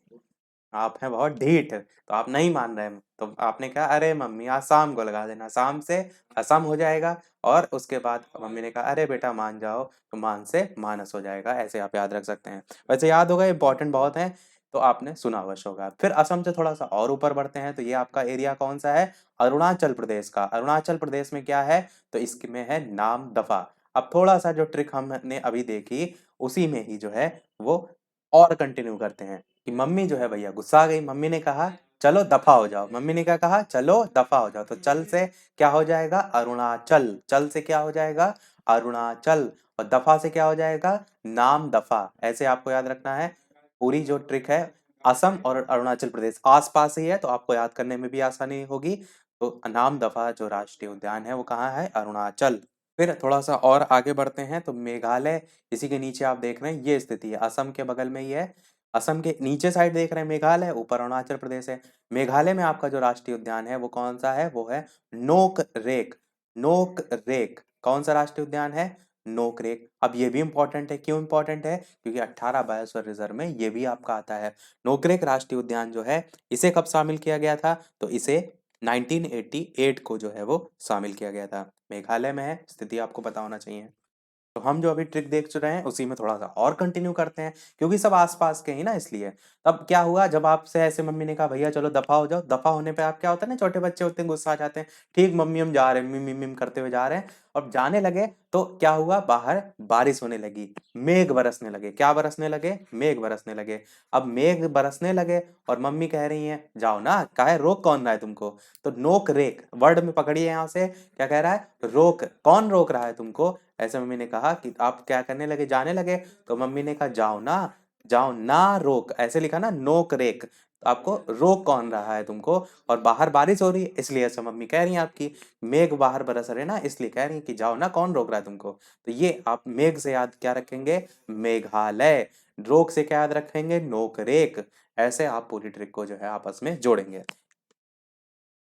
आप हैं बहुत ढीठ, तो आप नहीं मान रहे हैं। तो आपने कहा अरे मम्मी आज शाम को लगा देना, शाम से असम हो जाएगा। और उसके बाद मम्मी ने कहा अरे बेटा मान जाओ, तो मान से मानस हो जाएगा। ऐसे आप याद रख सकते हैं। वैसे याद होगा, इंपॉर्टेंट बहुत है, तो आपने सुना अवश्य होगा। फिर असम से थोड़ा सा और ऊपर बढ़ते हैं तो ये आपका एरिया कौन सा है? अरुणाचल प्रदेश का। अरुणाचल प्रदेश में क्या है? तो इसमें है नाम दफा। अब थोड़ा सा जो ट्रिक हमने अभी देखी उसी में ही जो है वो और कंटिन्यू करते हैं कि मम्मी जो है भैया गुस्सा आ गई। मम्मी ने कहा चलो दफा हो जाओ। मम्मी ने क्या कहा? चलो दफा हो जाओ। तो चल से क्या हो जाएगा? अरुणाचल। चल से क्या हो जाएगा? अरुणाचल। और दफा से क्या हो जाएगा? नाम दफा। ऐसे आपको याद रखना है। पूरी जो ट्रिक है, असम और अरुणाचल प्रदेश आसपास ही है तो आपको याद करने में भी आसानी होगी। तो नाम दफा जो राष्ट्रीय उद्यान है वो कहाँ है? अरुणाचल। फिर थोड़ा सा और आगे बढ़ते हैं तो मेघालय, इसी के नीचे आप देख रहे हैं ये स्थिति है, असम के बगल में ही है। असम के नीचे साइड देख रहे हैं मेघालय, ऊपर अरुणाचल प्रदेश है। मेघालय में आपका जो राष्ट्रीय उद्यान है वो कौन सा है? वो है नोक रेक। नोक रेक कौन सा राष्ट्रीय उद्यान है? नोक रेक। अब ये भी इंपॉर्टेंट है, क्यों इंपॉर्टेंट है? क्योंकि 18 बायोस्फीयर रिजर्व में ये भी आपका आता है। नोकरेक राष्ट्रीय उद्यान जो है इसे कब शामिल किया गया था? तो इसे 1988 को जो है वो शामिल किया गया था। मेघालय में है, स्थिति आपको पता होना चाहिए। तो हम जो अभी ट्रिक देख चुके हैं उसी में थोड़ा सा और कंटिन्यू करते हैं, क्योंकि सब आसपास के ही ना, इसलिए। तब क्या हुआ, जब आपसे ऐसे मम्मी ने कहा भैया चलो दफा हो जाओ, दफा होने पे आप क्या होता है ना, छोटे बच्चे होते हैं गुस्सा आ जाते हैं, ठीक मम्मी हम जा रहे हैं, मिम मिम मिम करते हुए जा रहे हैं। और जाने लगे तो क्या हुआ, बाहर बारिश होने लगी, मेघ बरसने लगे। क्या बरसने लगे? मेघ बरसने लगे। अब मेघ बरसने लगे और मम्मी कह रही हैं जाओ ना, काहे रोक कौन रहा है तुमको? तो नोक रेक वर्ड में पकड़िए, यहाँ से क्या कह रहा है, रोक, कौन रोक रहा है तुमको? ऐसे मम्मी ने कहा कि आप क्या करने लगे, जाने लगे। तो मम्मी ने कहा जाओ ना, जाओ ना रोक, ऐसे लिखा ना, नोक रेक, तो आपको रोक कौन रहा है तुमको? और बाहर बारिश हो रही है, इसलिए ऐसा मम्मी कह रही हैं आपकी, मेघ बाहर बरस रहे ना, इसलिए कह रही हैं कि जाओ ना, कौन रोक रहा है तुमको? तो ये आप मेघ से याद क्या रखेंगे? मेघालय। रोक से क्या याद रखेंगे? नोक रेक। ऐसे आप पूरी ट्रिक को जो है आपस में जोड़ेंगे।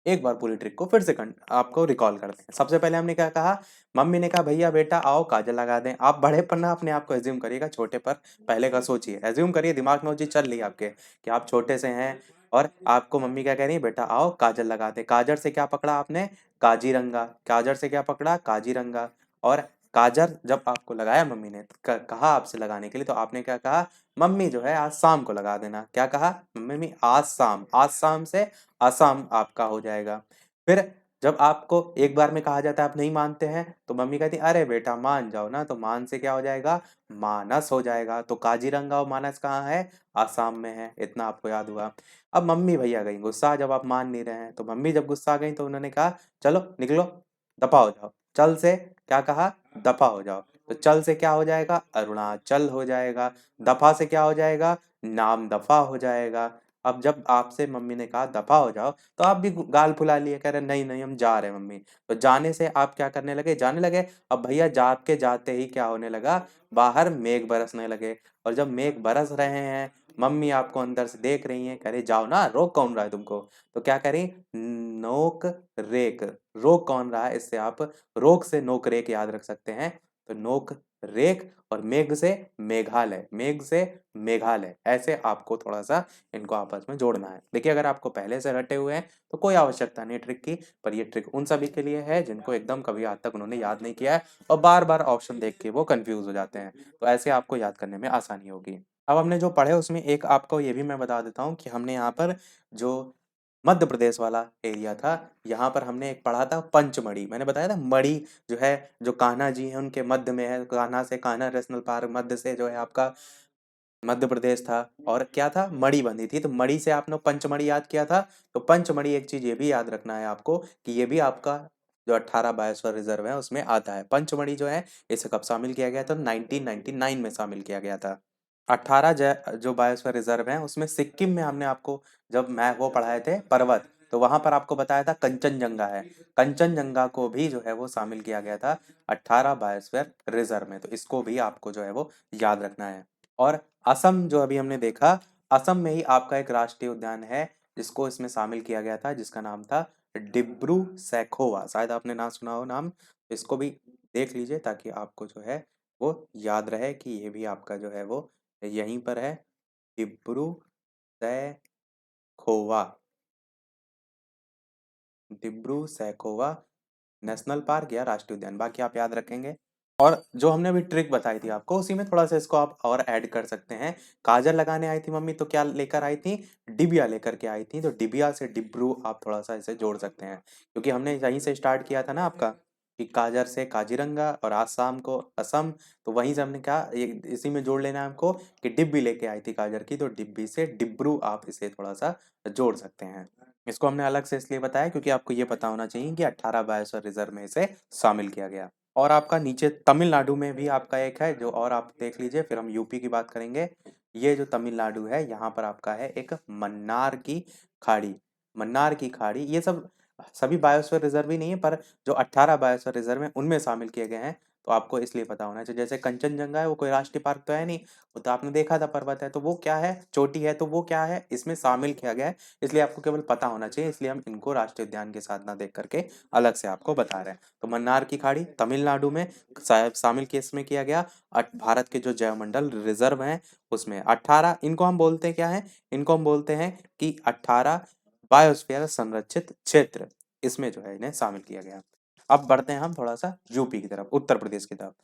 एक बार पूरी ट्रिक को फिर से आपको रिकॉल करते हैं। सबसे पहले हमने क्या कहा, मम्मी ने कहा भैया बेटा आओ काजल लगा दें। आप बड़े पर ना अपने आप को एज्यूम करिएगा, छोटे पर पहले का सोचिए, एज्यूम करिए, दिमाग में वो चीज चल रही है आपके कि आप छोटे से हैं, और आपको मम्मी क्या कह रही है, बेटा आओ काजल लगा दे। काजर से क्या पकड़ा आपने? काजीरंगा। काजर से क्या पकड़ा? काजीरंगा। और काजर जब आपको लगाया मम्मी ने, कहा आपसे लगाने के लिए, तो आपने क्या कहा, मम्मी जो है आज शाम को लगा देना। क्या कहा? मम्मी आज शाम, आज शाम से असम आपका हो जाएगा। फिर जब आपको एक बार में कहा जाता है आप नहीं मानते हैं, तो मम्मी कहती अरे बेटा मान जाओ ना, तो मान से क्या हो जाएगा? मानस हो जाएगा। तो काजीरंगा और मानस कहाँ है? आसाम में है। इतना आपको याद हुआ। अब मम्मी भैया गई गुस्सा, जब आप मान नहीं रहे हैं, तो मम्मी जब गुस्सा गई तो उन्होंने कहा चलो निकलो, दफा हो जाओ। चल से क्या कहा? दफा हो जाओ। तो चल से क्या हो जाएगा? अरुणाचल हो जाएगा। दफा से क्या हो जाएगा? नाम दफा हो जाएगा। अब जब आपसे मम्मी ने कहा दफा हो जाओ, तो आप भी गाल फुला लिए, कह रहे नहीं नहीं हम जा रहे हैं मम्मी। तो जाने से आप क्या करने लगे? जाने लगे। अब भैया जाके जाते ही क्या होने लगा? बाहर मेघ बरसने लगे। और जब मेघ बरस रहे हैं, मम्मी आपको अंदर से देख रही हैं, कह रही जाओ ना, रोक कौन रहा है तुमको? तो क्या करी? नोक रेक। रोक कौन रहा है, इससे आप रोक से नोक रेक याद रख सकते हैं। तो नोक रेक, और मेघ से मेघालय, मेघ से मेघालय, ऐसे आपको थोड़ा सा इनको आपस में जोड़ना है। देखिए अगर आपको पहले से रटे हुए हैं तो कोई आवश्यकता नहीं ट्रिक की, पर ये ट्रिक उन सभी के लिए है जिनको एकदम कभी आज तक उन्होंने याद नहीं किया है और बार बार ऑप्शन देख के वो कंफ्यूज हो जाते हैं। तो ऐसे आपको याद करने में आसानी होगी। अब हमने जो पढ़े उसमें एक आपको ये भी मैं बता देता हूँ कि हमने यहाँ पर जो मध्य प्रदेश वाला एरिया था, यहाँ पर हमने एक पढ़ा था पंचमढ़ी। मैंने बताया था मढ़ी जो है, जो कान्हा जी है उनके मध्य में है, कान्हा से कान्हा नेशनल पार्क, मध्य से जो है आपका मध्य प्रदेश था। और क्या था? मणि बंधी थी, तो मणि से आपने पंचमढ़ी याद किया था। तो पंचमढ़ी, एक चीज ये भी याद रखना है आपको कि ये भी आपका जो 18 बायोस्फीयर रिजर्व है उसमें आता है। पंचमढ़ी जो है इसे कब शामिल किया गया था? 1999 में शामिल किया गया था। 18 जो बायोस्फीयर रिजर्व है उसमें सिक्किम में हमने आपको जब मैं वो पढ़ाए थे पर्वत, तो वहां पर आपको बताया था कंचनजंगा है। कंचनजंगा को भी जो है वो शामिल किया गया था 18 बायोस्फीयर रिजर्व में। तो इसको भी आपको जो है वो याद रखना है। और असम जो अभी हमने देखा, असम में ही आपका एक राष्ट्रीय उद्यान है जिसको इसमें शामिल किया गया था, जिसका नाम था डिब्रू सैखोवा। शायद आपने ना सुना हो नाम। इसको भी देख लीजिए ताकि आपको जो है वो याद रहे कि ये भी आपका जो है वो यहीं पर है, डिब्रू सैखोवा। डिब्रू सैखोवा नेशनल पार्क या राष्ट्रीय उद्यान, बाकी आप याद रखेंगे। और जो हमने अभी ट्रिक बताई थी आपको, उसी में थोड़ा सा इसको आप और ऐड कर सकते हैं। काजल लगाने आई थी मम्मी तो क्या लेकर आई थी? डिबिया लेकर के आई थी। तो डिबिया से डिब्रू आप थोड़ा सा इसे जोड़ सकते हैं, क्योंकि हमने यहीं से स्टार्ट किया था ना आपका कि काजर से काजीरंगा और आसाम को असम। तो वहीं से हमने कहा इसी में जोड़ लेना है हमको कि डिब्बी लेके आई थी काजर की, तो डिब्बी से डिब्रू आप इसे थोड़ा सा जोड़ सकते हैं। इसको हमने अलग से इसलिए बताया क्योंकि आपको ये पता होना चाहिए कि 18 बायोस्फीयर रिजर्व में इसे शामिल किया गया। और आपका नीचे तमिलनाडु में भी आपका एक है जो, और आप देख लीजिए, फिर हम यूपी की बात करेंगे। ये जो तमिलनाडु है यहाँ पर आपका है एक मन्नार की खाड़ी। मन्नार की खाड़ी, ये सब सभी बायोस्फीयर रिजर्व ही नहीं है, पर जो 18 बायोस्फीयर रिजर्व है उनमें शामिल किए गए हैं। तो आपको इसलिए पता होना चाहिए। जैसे कंचनजंगा है, वो कोई राष्ट्रीय पार्क तो है नहीं, वो तो आपने देखा था पर्वत है, तो वो क्या है, चोटी है, तो वो क्या है, इसमें शामिल किया गया है, इसलिए आपको केवल पता होना चाहिए, इसलिए हम इनको राष्ट्रीय उद्यान के साथ ना देख करके अलग से आपको बता रहे हैं। तो मन्नार की खाड़ी तमिलनाडु में शामिल किसमें किया गया, भारत के जो जैवमंडल रिजर्व हैं उसमें 18, इनको हम बोलते हैं क्या है, इनको हम बोलते हैं कि 18 बायोस्फीयर संरक्षित क्षेत्र, इसमें जो है इन्हें शामिल किया गया। अब बढ़ते हैं हम थोड़ा सा यूपी की तरफ, उत्तर प्रदेश की तरफ।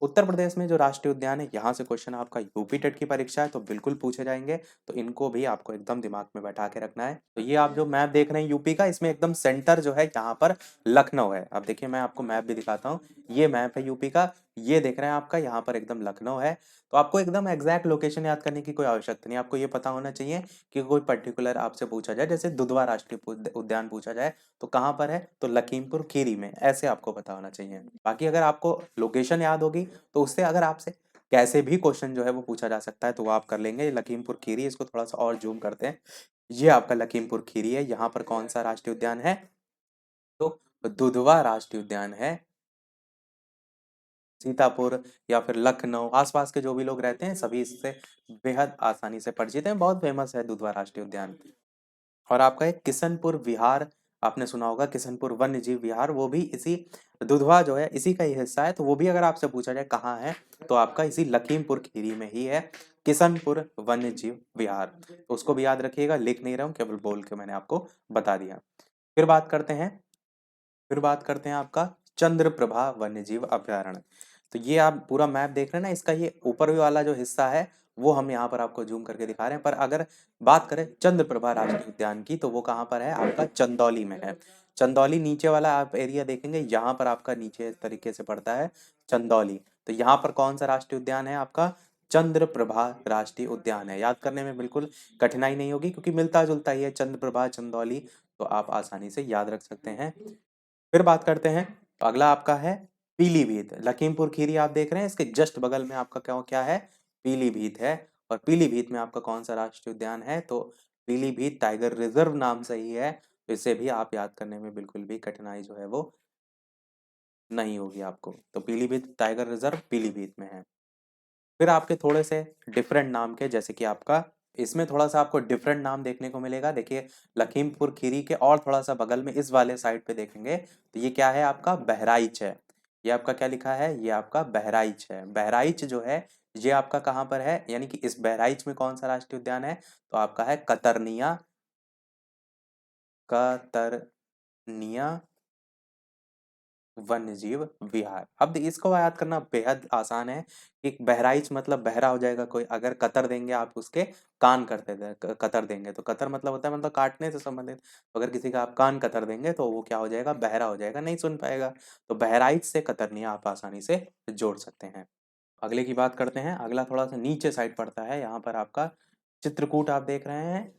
उत्तर प्रदेश में जो राष्ट्रीय उद्यान है, यहाँ से क्वेश्चन आपका यूपी टेट की परीक्षा है तो बिल्कुल पूछे जाएंगे, तो इनको भी आपको एकदम दिमाग में बैठा के रखना है। तो ये आप जो मैप देख रहे हैं यूपी का, इसमें एकदम सेंटर जो है यहाँ पर लखनऊ है। अब देखिए मैं आपको मैप भी दिखाता हूँ, ये मैप है यूपी का, ये देख रहे हैं आपका, यहाँ पर एकदम लखनऊ है। तो आपको एकदम एग्जैक्ट लोकेशन याद करने की कोई आवश्यकता नहीं, आपको ये पता होना चाहिए कि कोई पर्टिकुलर आपसे पूछा जाए, जैसे दुधवा राष्ट्रीय उद्यान पूछा जाए तो कहाँ पर है, तो लखीमपुर खीरी में, ऐसे आपको पता होना चाहिए। बाकी अगर आपको लोकेशन याद होगी तो उससे अगर आपसे कैसे भी क्वेश्चन जो है वो पूछा जा सकता है, तो वो आप कर लेंगे। लखीमपुर खीरी, इसको थोड़ा सा और जूम करते हैं, ये आपका लखीमपुर खीरी है। यहाँ पर कौन सा राष्ट्रीय उद्यान है, तो दुधवा राष्ट्रीय उद्यान है। सीतापुर या फिर लखनऊ आसपास के जो भी लोग रहते हैं सभी इससे बेहद आसानी से परिचित हैं, बहुत फेमस है दुधवा राष्ट्रीय उद्यान। और आपका एक किशनपुर विहार, आपने सुना होगा किशनपुर वन्य जीव विहार, वो भी इसी दुधवा जो है इसी का ही हिस्सा है, तो वो भी अगर आपसे पूछा जाए कहाँ है, तो आपका इसी लखीमपुर खीरी में ही है किशनपुर वन्य जीव विहार। तो उसको भी याद रखिएगा, लिख नहीं रहा हूँ, केवल बोल के मैंने आपको बता दिया। फिर बात करते हैं, फिर बात करते हैं आपका चंद्रप्रभा वन्यजीव अभयारण्य। तो ये आप पूरा मैप देख रहे हैं ना, इसका ये ऊपर वाला जो हिस्सा है वो हम यहाँ पर आपको जूम करके दिखा रहे हैं। पर अगर बात करें चंद्रप्रभा राष्ट्रीय उद्यान की, तो वो कहाँ पर है, आपका चंदौली में है। चंदौली नीचे वाला आप एरिया देखेंगे, यहाँ पर आपका नीचे इस तरीके से पड़ता है चंदौली। तो यहाँ पर कौन सा राष्ट्रीय उद्यान है, आपका चंद्रप्रभा राष्ट्रीय उद्यान है। याद करने में बिल्कुल कठिनाई नहीं होगी, क्योंकि मिलता जुलता ही है चंद्रप्रभा चंदौली, तो आप आसानी से याद रख सकते हैं। फिर बात करते हैं, तो अगला आपका है पीलीभीत। लखीमपुर खीरी आप देख रहे हैं, इसके जस्ट बगल में आपका क्या क्या है, पीलीभीत है। और पीलीभीत में आपका कौन सा राष्ट्रीय उद्यान है, तो पीलीभीत टाइगर रिजर्व नाम से ही है, तो इसे भी आप याद करने में बिल्कुल भी कठिनाई जो है वो नहीं होगी आपको। तो पीलीभीत टाइगर रिजर्व पीलीभीत में है। फिर आपके थोड़े से डिफरेंट नाम के, जैसे कि आपका इसमें थोड़ा सा आपको डिफरेंट नाम देखने को मिलेगा। देखिए लखीमपुर खीरी के और थोड़ा सा बगल में इस वाले साइड पे देखेंगे तो ये क्या है, आपका बहराइच है। ये आपका क्या लिखा है, ये आपका बहराइच है। बहराइच जो है ये आपका कहाँ पर है, यानी कि इस बहराइच में कौन सा राष्ट्रीय उद्यान है, तो आपका है कतरनिया, कतरनिया वन्यजीव विहार। अब इसको याद करना बेहद आसान है कि बहराइच मतलब बहरा हो जाएगा कोई, अगर कतर देंगे आप उसके कान करते कतर देंगे, तो कतर मतलब होता है मतलब काटने से संबंधित, तो अगर किसी का आप कान कतर देंगे तो वो क्या हो जाएगा, बहरा हो जाएगा, नहीं सुन पाएगा। तो बहराइच से कतरनिया आप आसानी से जोड़ सकते हैं। अगले की बात करते हैं, अगला थोड़ा सा नीचे साइड पड़ता है, यहाँ पर आपका चित्रकूट आप देख रहे हैं,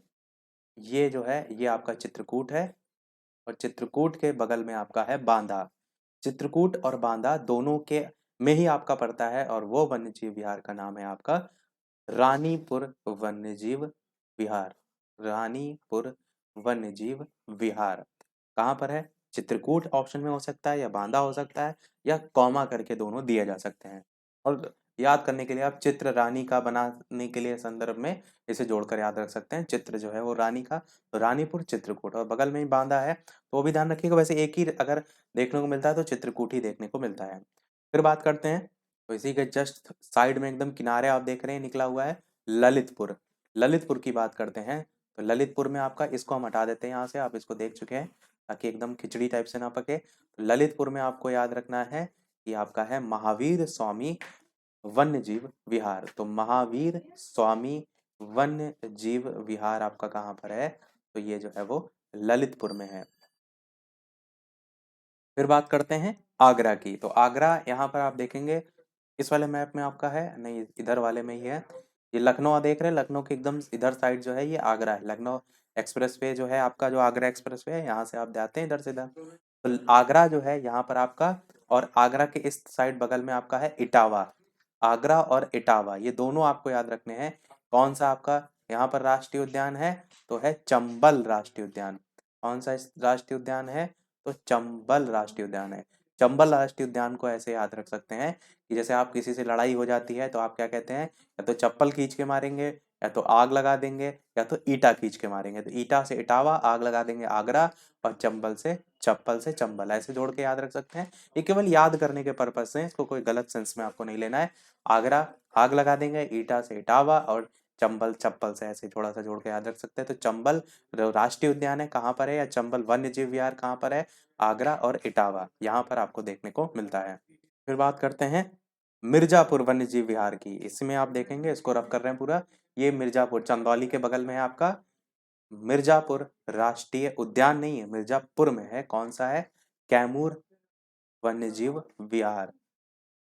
ये जो है ये आपका चित्रकूट है। और चित्रकूट के बगल में आपका है बांदा। चित्रकूट और बांदा दोनों के में ही आपका पड़ता है, और वो वन्यजीव विहार का नाम है आपका रानीपुर वन्यजीव विहार। रानीपुर वन्यजीव विहार कहाँ पर है, चित्रकूट ऑप्शन में हो सकता है, या बांदा हो सकता है, या कॉमा करके दोनों दिए जा सकते हैं। और याद करने के लिए आप चित्र रानी का बनाने के लिए संदर्भ में इसे जोड़कर याद रख सकते हैं। चित्र जो है वो रानी का, तो रानीपुर चित्रकूट, और बगल में ही बांदा है, तो वो भी ध्यान रखिएगा। वैसे एक ही अगर देखने को मिलता है तो चित्रकूट ही देखने को मिलता है। फिर बात करते हैं, तो इसी के जस्ट साइड में एकदम किनारे आप देख रहे हैं निकला हुआ है ललितपुर। ललितपुर की बात करते हैं, तो ललितपुर में आपका, इसको हम हटा देते हैं यहाँ से, आप इसको देख चुके हैं, ताकि एकदम खिचड़ी टाइप से ना पके। तो ललितपुर में आपको याद रखना है कि आपका है महावीर स्वामी वन्य जीव विहार। तो महावीर स्वामी वन्य जीव विहार आपका कहाँ पर है, तो ये जो है वो ललितपुर में है। फिर बात करते हैं आगरा की, तो आगरा यहाँ पर आप देखेंगे इस वाले मैप में आपका है नहीं, इधर वाले में ही है। ये लखनऊ आप देख रहे हैं, लखनऊ के एकदम इधर साइड जो है ये आगरा है। लखनऊ एक्सप्रेस वे जो है आपका, जो आगरा एक्सप्रेस वे है, यहाँ से आप जाते हैं इधर से इधर, तो आगरा जो है यहाँ पर आपका, और आगरा के इस साइड बगल में आपका है इटावा। आगरा और इटावा ये दोनों आपको याद रखने हैं। कौन सा आपका यहाँ पर राष्ट्रीय उद्यान है, तो है चंबल राष्ट्रीय उद्यान। कौन सा राष्ट्रीय उद्यान है, तो चंबल राष्ट्रीय उद्यान है। चंबल राष्ट्रीय उद्यान को ऐसे याद रख सकते हैं कि जैसे आप किसी से लड़ाई हो जाती है तो आप क्या कहते हैं, या तो चप्पल खींच के मारेंगे, या तो आग लगा देंगे, या तो ईटा खींच के मारेंगे। तो ईटा से इटावा, आग लगा देंगे आगरा, और चंबल से चप्पल से चंबल, ऐसे जोड़ के याद रख सकते हैं। ये केवल याद करने के पर्पज से, इसको कोई गलत सेंस में आपको नहीं लेना है। आगरा आग लगा देंगे, ईटा से इटावा, और चंबल चप्पल से, ऐसे थोड़ा सा जोड़ के याद रख सकते हैं। तो चंबल जो राष्ट्रीय उद्यान है कहाँ पर है, या चंबल वन्य जीव विहार कहाँ पर है, आगरा और इटावा, यहाँ पर आपको देखने को मिलता है। फिर बात करते हैं मिर्जापुर वन्य जीव विहार की। इसमें आप देखेंगे, इसको रफ कर रहे हैं पूरा, ये मिर्जापुर चंदौली के बगल में है आपका मिर्जापुर राष्ट्रीय उद्यान, नहीं है मिर्जापुर में है। कौन सा है, कैमूर वन्यजीव विहार।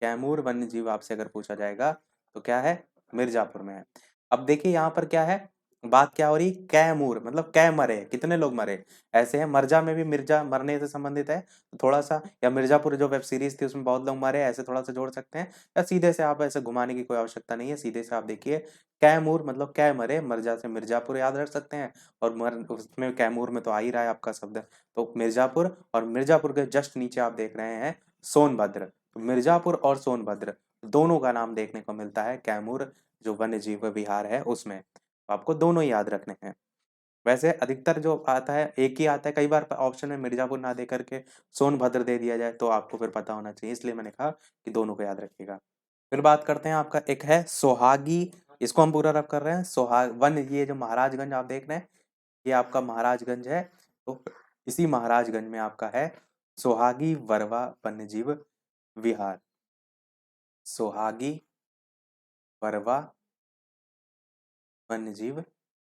कैमूर वन्यजीव आपसे अगर पूछा जाएगा तो क्या है, मिर्जापुर में है। अब देखिए यहाँ पर क्या है, बात क्या हो रही, कैमूर मतलब कै मरे, कितने लोग मरे, ऐसे है। मिर्जा में भी मिर्जा मरने से संबंधित है, तो थोड़ा सा, या मिर्जापुर जो वेब सीरीज थी उसमें बहुत लोग मरे, ऐसे थोड़ा सा जोड़ सकते हैं। या सीधे से आप ऐसे घुमाने की कोई आवश्यकता नहीं है, सीधे से आप देखिए कैमूर मतलब कै मरे, मिर्जा से मिर्जापुर याद रख सकते हैं। और उसमें कैमूर में तो आ ही रहा है आपका शब्द, तो मिर्जापुर, और मिर्जापुर के जस्ट नीचे आप देख रहे हैं सोनभद्र। तो मिर्जापुर और सोनभद्र दोनों का नाम देखने को मिलता है कैमूर जो वन्य जीव विहार है उसमें। तो आपको दोनों ही याद रखने हैं। वैसे अधिकतर जो आता है एक ही आता है, कई बार ऑप्शन में मिर्जापुर ना दे करके सोनभद्र दे दिया जाए, तो आपको फिर पता होना चाहिए, इसलिए मैंने कहा कि दोनों को याद रखिएगा। फिर बात करते हैं आपका, एक है सोहागी, इसको हम पूरा रफ कर रहे हैं। सोहाग वन, ये जो महाराजगंज आप देख रहे हैं, ये आपका महाराजगंज है। तो इसी महाराजगंज में आपका है सोहागी वरवा वन्यजीव विहार। सोहागी वरवा वन्यजीव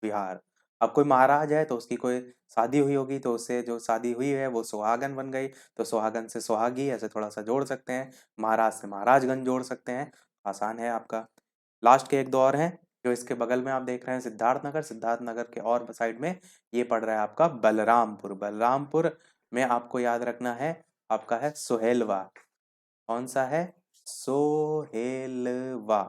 विहार। अब कोई महाराज है तो उसकी कोई शादी हुई होगी, तो उससे जो शादी हुई है वो सुहागन बन गई, तो सुहागन से सुहागी, ऐसे थोड़ा सा जोड़ सकते हैं। महाराज से महाराजगंज जोड़ सकते हैं, आसान है आपका। लास्ट के एक दो और हैं, जो इसके बगल में आप देख रहे हैं सिद्धार्थनगर, सिद्धार्थनगर के और साइड में ये पड़ रहा है आपका बलरामपुर। बलरामपुर में आपको याद रखना है, आपका है सोहेलवा। कौन सा है, सोहेलवा।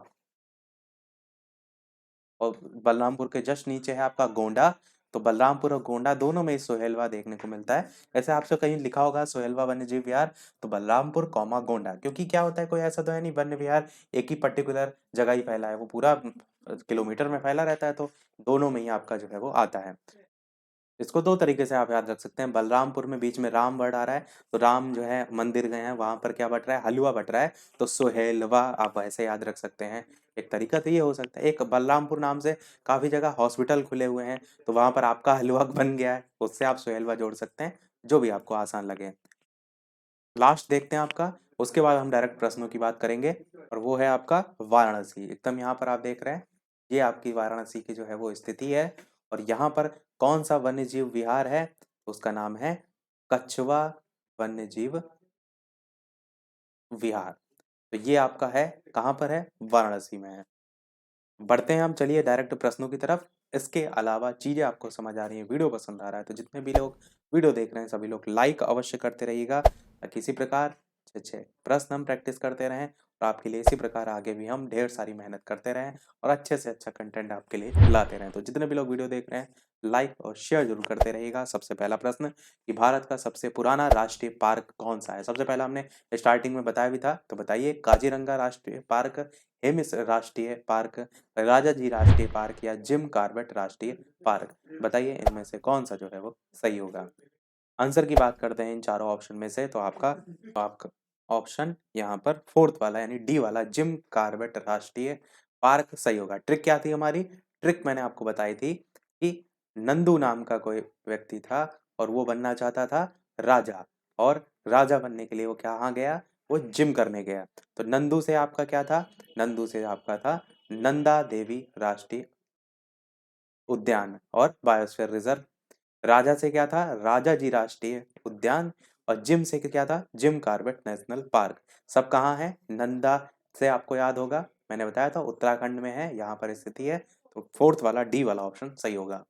और बलरामपुर के जस्ट नीचे है आपका गोंडा। तो बलरामपुर और गोंडा दोनों में सोहेलवा देखने को मिलता है। ऐसे आपसे कहीं लिखा होगा सोहेलवा वन्य जीव विहार, तो बलरामपुर कौमा गोंडा, क्योंकि क्या होता है, कोई ऐसा तो है नहीं वन्य विहार एक ही पर्टिकुलर जगह ही फैला है, वो पूरा किलोमीटर में फैला रहता है, तो दोनों में ही आपका जो है वो आता है। इसको दो तरीके से आप याद रख सकते हैं। बलरामपुर में बीच में राम वर्ड आ रहा है, तो राम जो है मंदिर गए हैं, वहां पर क्या बट रहा है, हलवा बट रहा है, तो सोहेलवा आप ऐसे याद रख सकते हैं। एक तरीका तो ये हो सकता है। एक बलरामपुर नाम से काफी जगह हॉस्पिटल खुले हुए हैं, तो वहां पर आपका हलवा बन गया है, उससे आप सोहेलवा जोड़ सकते हैं, जो भी आपको आसान लगे। लास्ट देखते हैं आपका, उसके बाद हम डायरेक्ट प्रश्नों की बात करेंगे, और वो है आपका वाराणसी। एकदम यहाँ पर आप देख रहे हैं, ये आपकी वाराणसी की जो है वो स्थिति है। और यहाँ पर कौन सा वन्य जीव विहार है, उसका नाम है कछवा वन्य जीव विहार। तो ये आपका है, कहाँ पर है, वाराणसी में है। बढ़ते हैं हम, चलिए डायरेक्ट प्रश्नों की तरफ। इसके अलावा चीजें आपको समझ आ रही हैं, वीडियो पसंद आ रहा है, तो जितने भी लोग वीडियो देख रहे हैं सभी लोग लाइक अवश्य करते रहिएगा, ताकि इसी प्रकार अच्छे अच्छे प्रश्न हम प्रैक्टिस करते रहें, और आपके लिए इसी प्रकार आगे भी हम ढेर सारी मेहनत करते रहें, और अच्छे से अच्छा कंटेंट आपके लिए लाते रहें। तो जितने भी लोग वीडियो देख रहे हैं लाइक और शेयर जरूर करते रहिएगा। सबसे पहला प्रश्न कि भारत का सबसे पुराना राष्ट्रीय पार्क कौन सा है। सबसे पहला हमने स्टार्टिंग में बताया भी था, तो बताइए, काजीरंगा राष्ट्रीय पार्क, हेमिस राष्ट्रीय पार्क, राजा जी राष्ट्रीय पार्क, या जिम कॉर्बेट राष्ट्रीय पार्क। बताइए इनमें से कौन सा जो है वो सही होगा। आंसर की बात करते हैं इन चारों ऑप्शन में से, तो आपका ऑप्शन यहाँ पर फोर्थ वाला यानी डी वाला जिम कॉर्बेट राष्ट्रीय पार्क सही होगा। ट्रिक क्या थी हमारी, ट्रिक मैंने आपको बताई थी कि नंदू नाम का कोई व्यक्ति था, और वो बनना चाहता था राजा, और राजा बनने के लिए वो कहाँ गया, वो जिम करने गया। तो नंदू से आपका क्या था, नंदू से आपका था नंदा देवी राष्ट्रीय उद्यान और बायोस्फीयर रिजर्व। राजा से क्या था, राजा जी राष्ट्रीय उद्यान, और जिम से क्या था, जिम कॉर्बेट नेशनल पार्क। सब कहाँ है, नंदा से आपको याद होगा, मैंने बताया था उत्तराखंड में है, यहाँ पर स्थिति है। तो फोर्थ वाला डी वाला ऑप्शन सही होगा।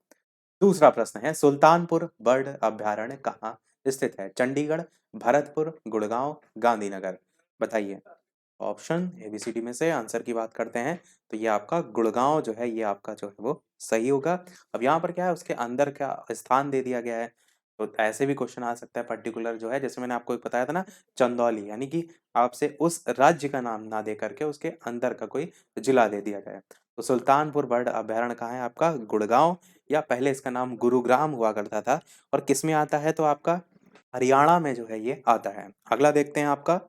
दूसरा प्रश्न है, सुल्तानपुर बर्ड अभयारण्य कहाँ स्थित है। चंडीगढ़, भरतपुर, गुड़गांव, गांधीनगर। बताइए ऑप्शन एबीसीडी में से आंसर की बात करते हैं, तो ये आपका गुड़गांव जो है, ये आपका जो है वो सही होगा। अब यहाँ पर क्या है, उसके अंदर क्या स्थान दे दिया गया है, तो ऐसे भी क्वेश्चन आ सकता है पर्टिकुलर जो है, जैसे मैंने आपको एक बताया था ना, चंदौली, यानी कि आपसे उस राज्य का नाम ना दे करके उसके अंदर का कोई जिला दे दिया जाए। तो सुल्तानपुर बर्ड अभयारण्य कहाँ है आपका? गुड़गांव, या पहले इसका नाम गुरुग्राम हुआ करता था। और किस में आता है? तो आपका हरियाणा में जो है ये आता है। अगला देखते हैं आपका,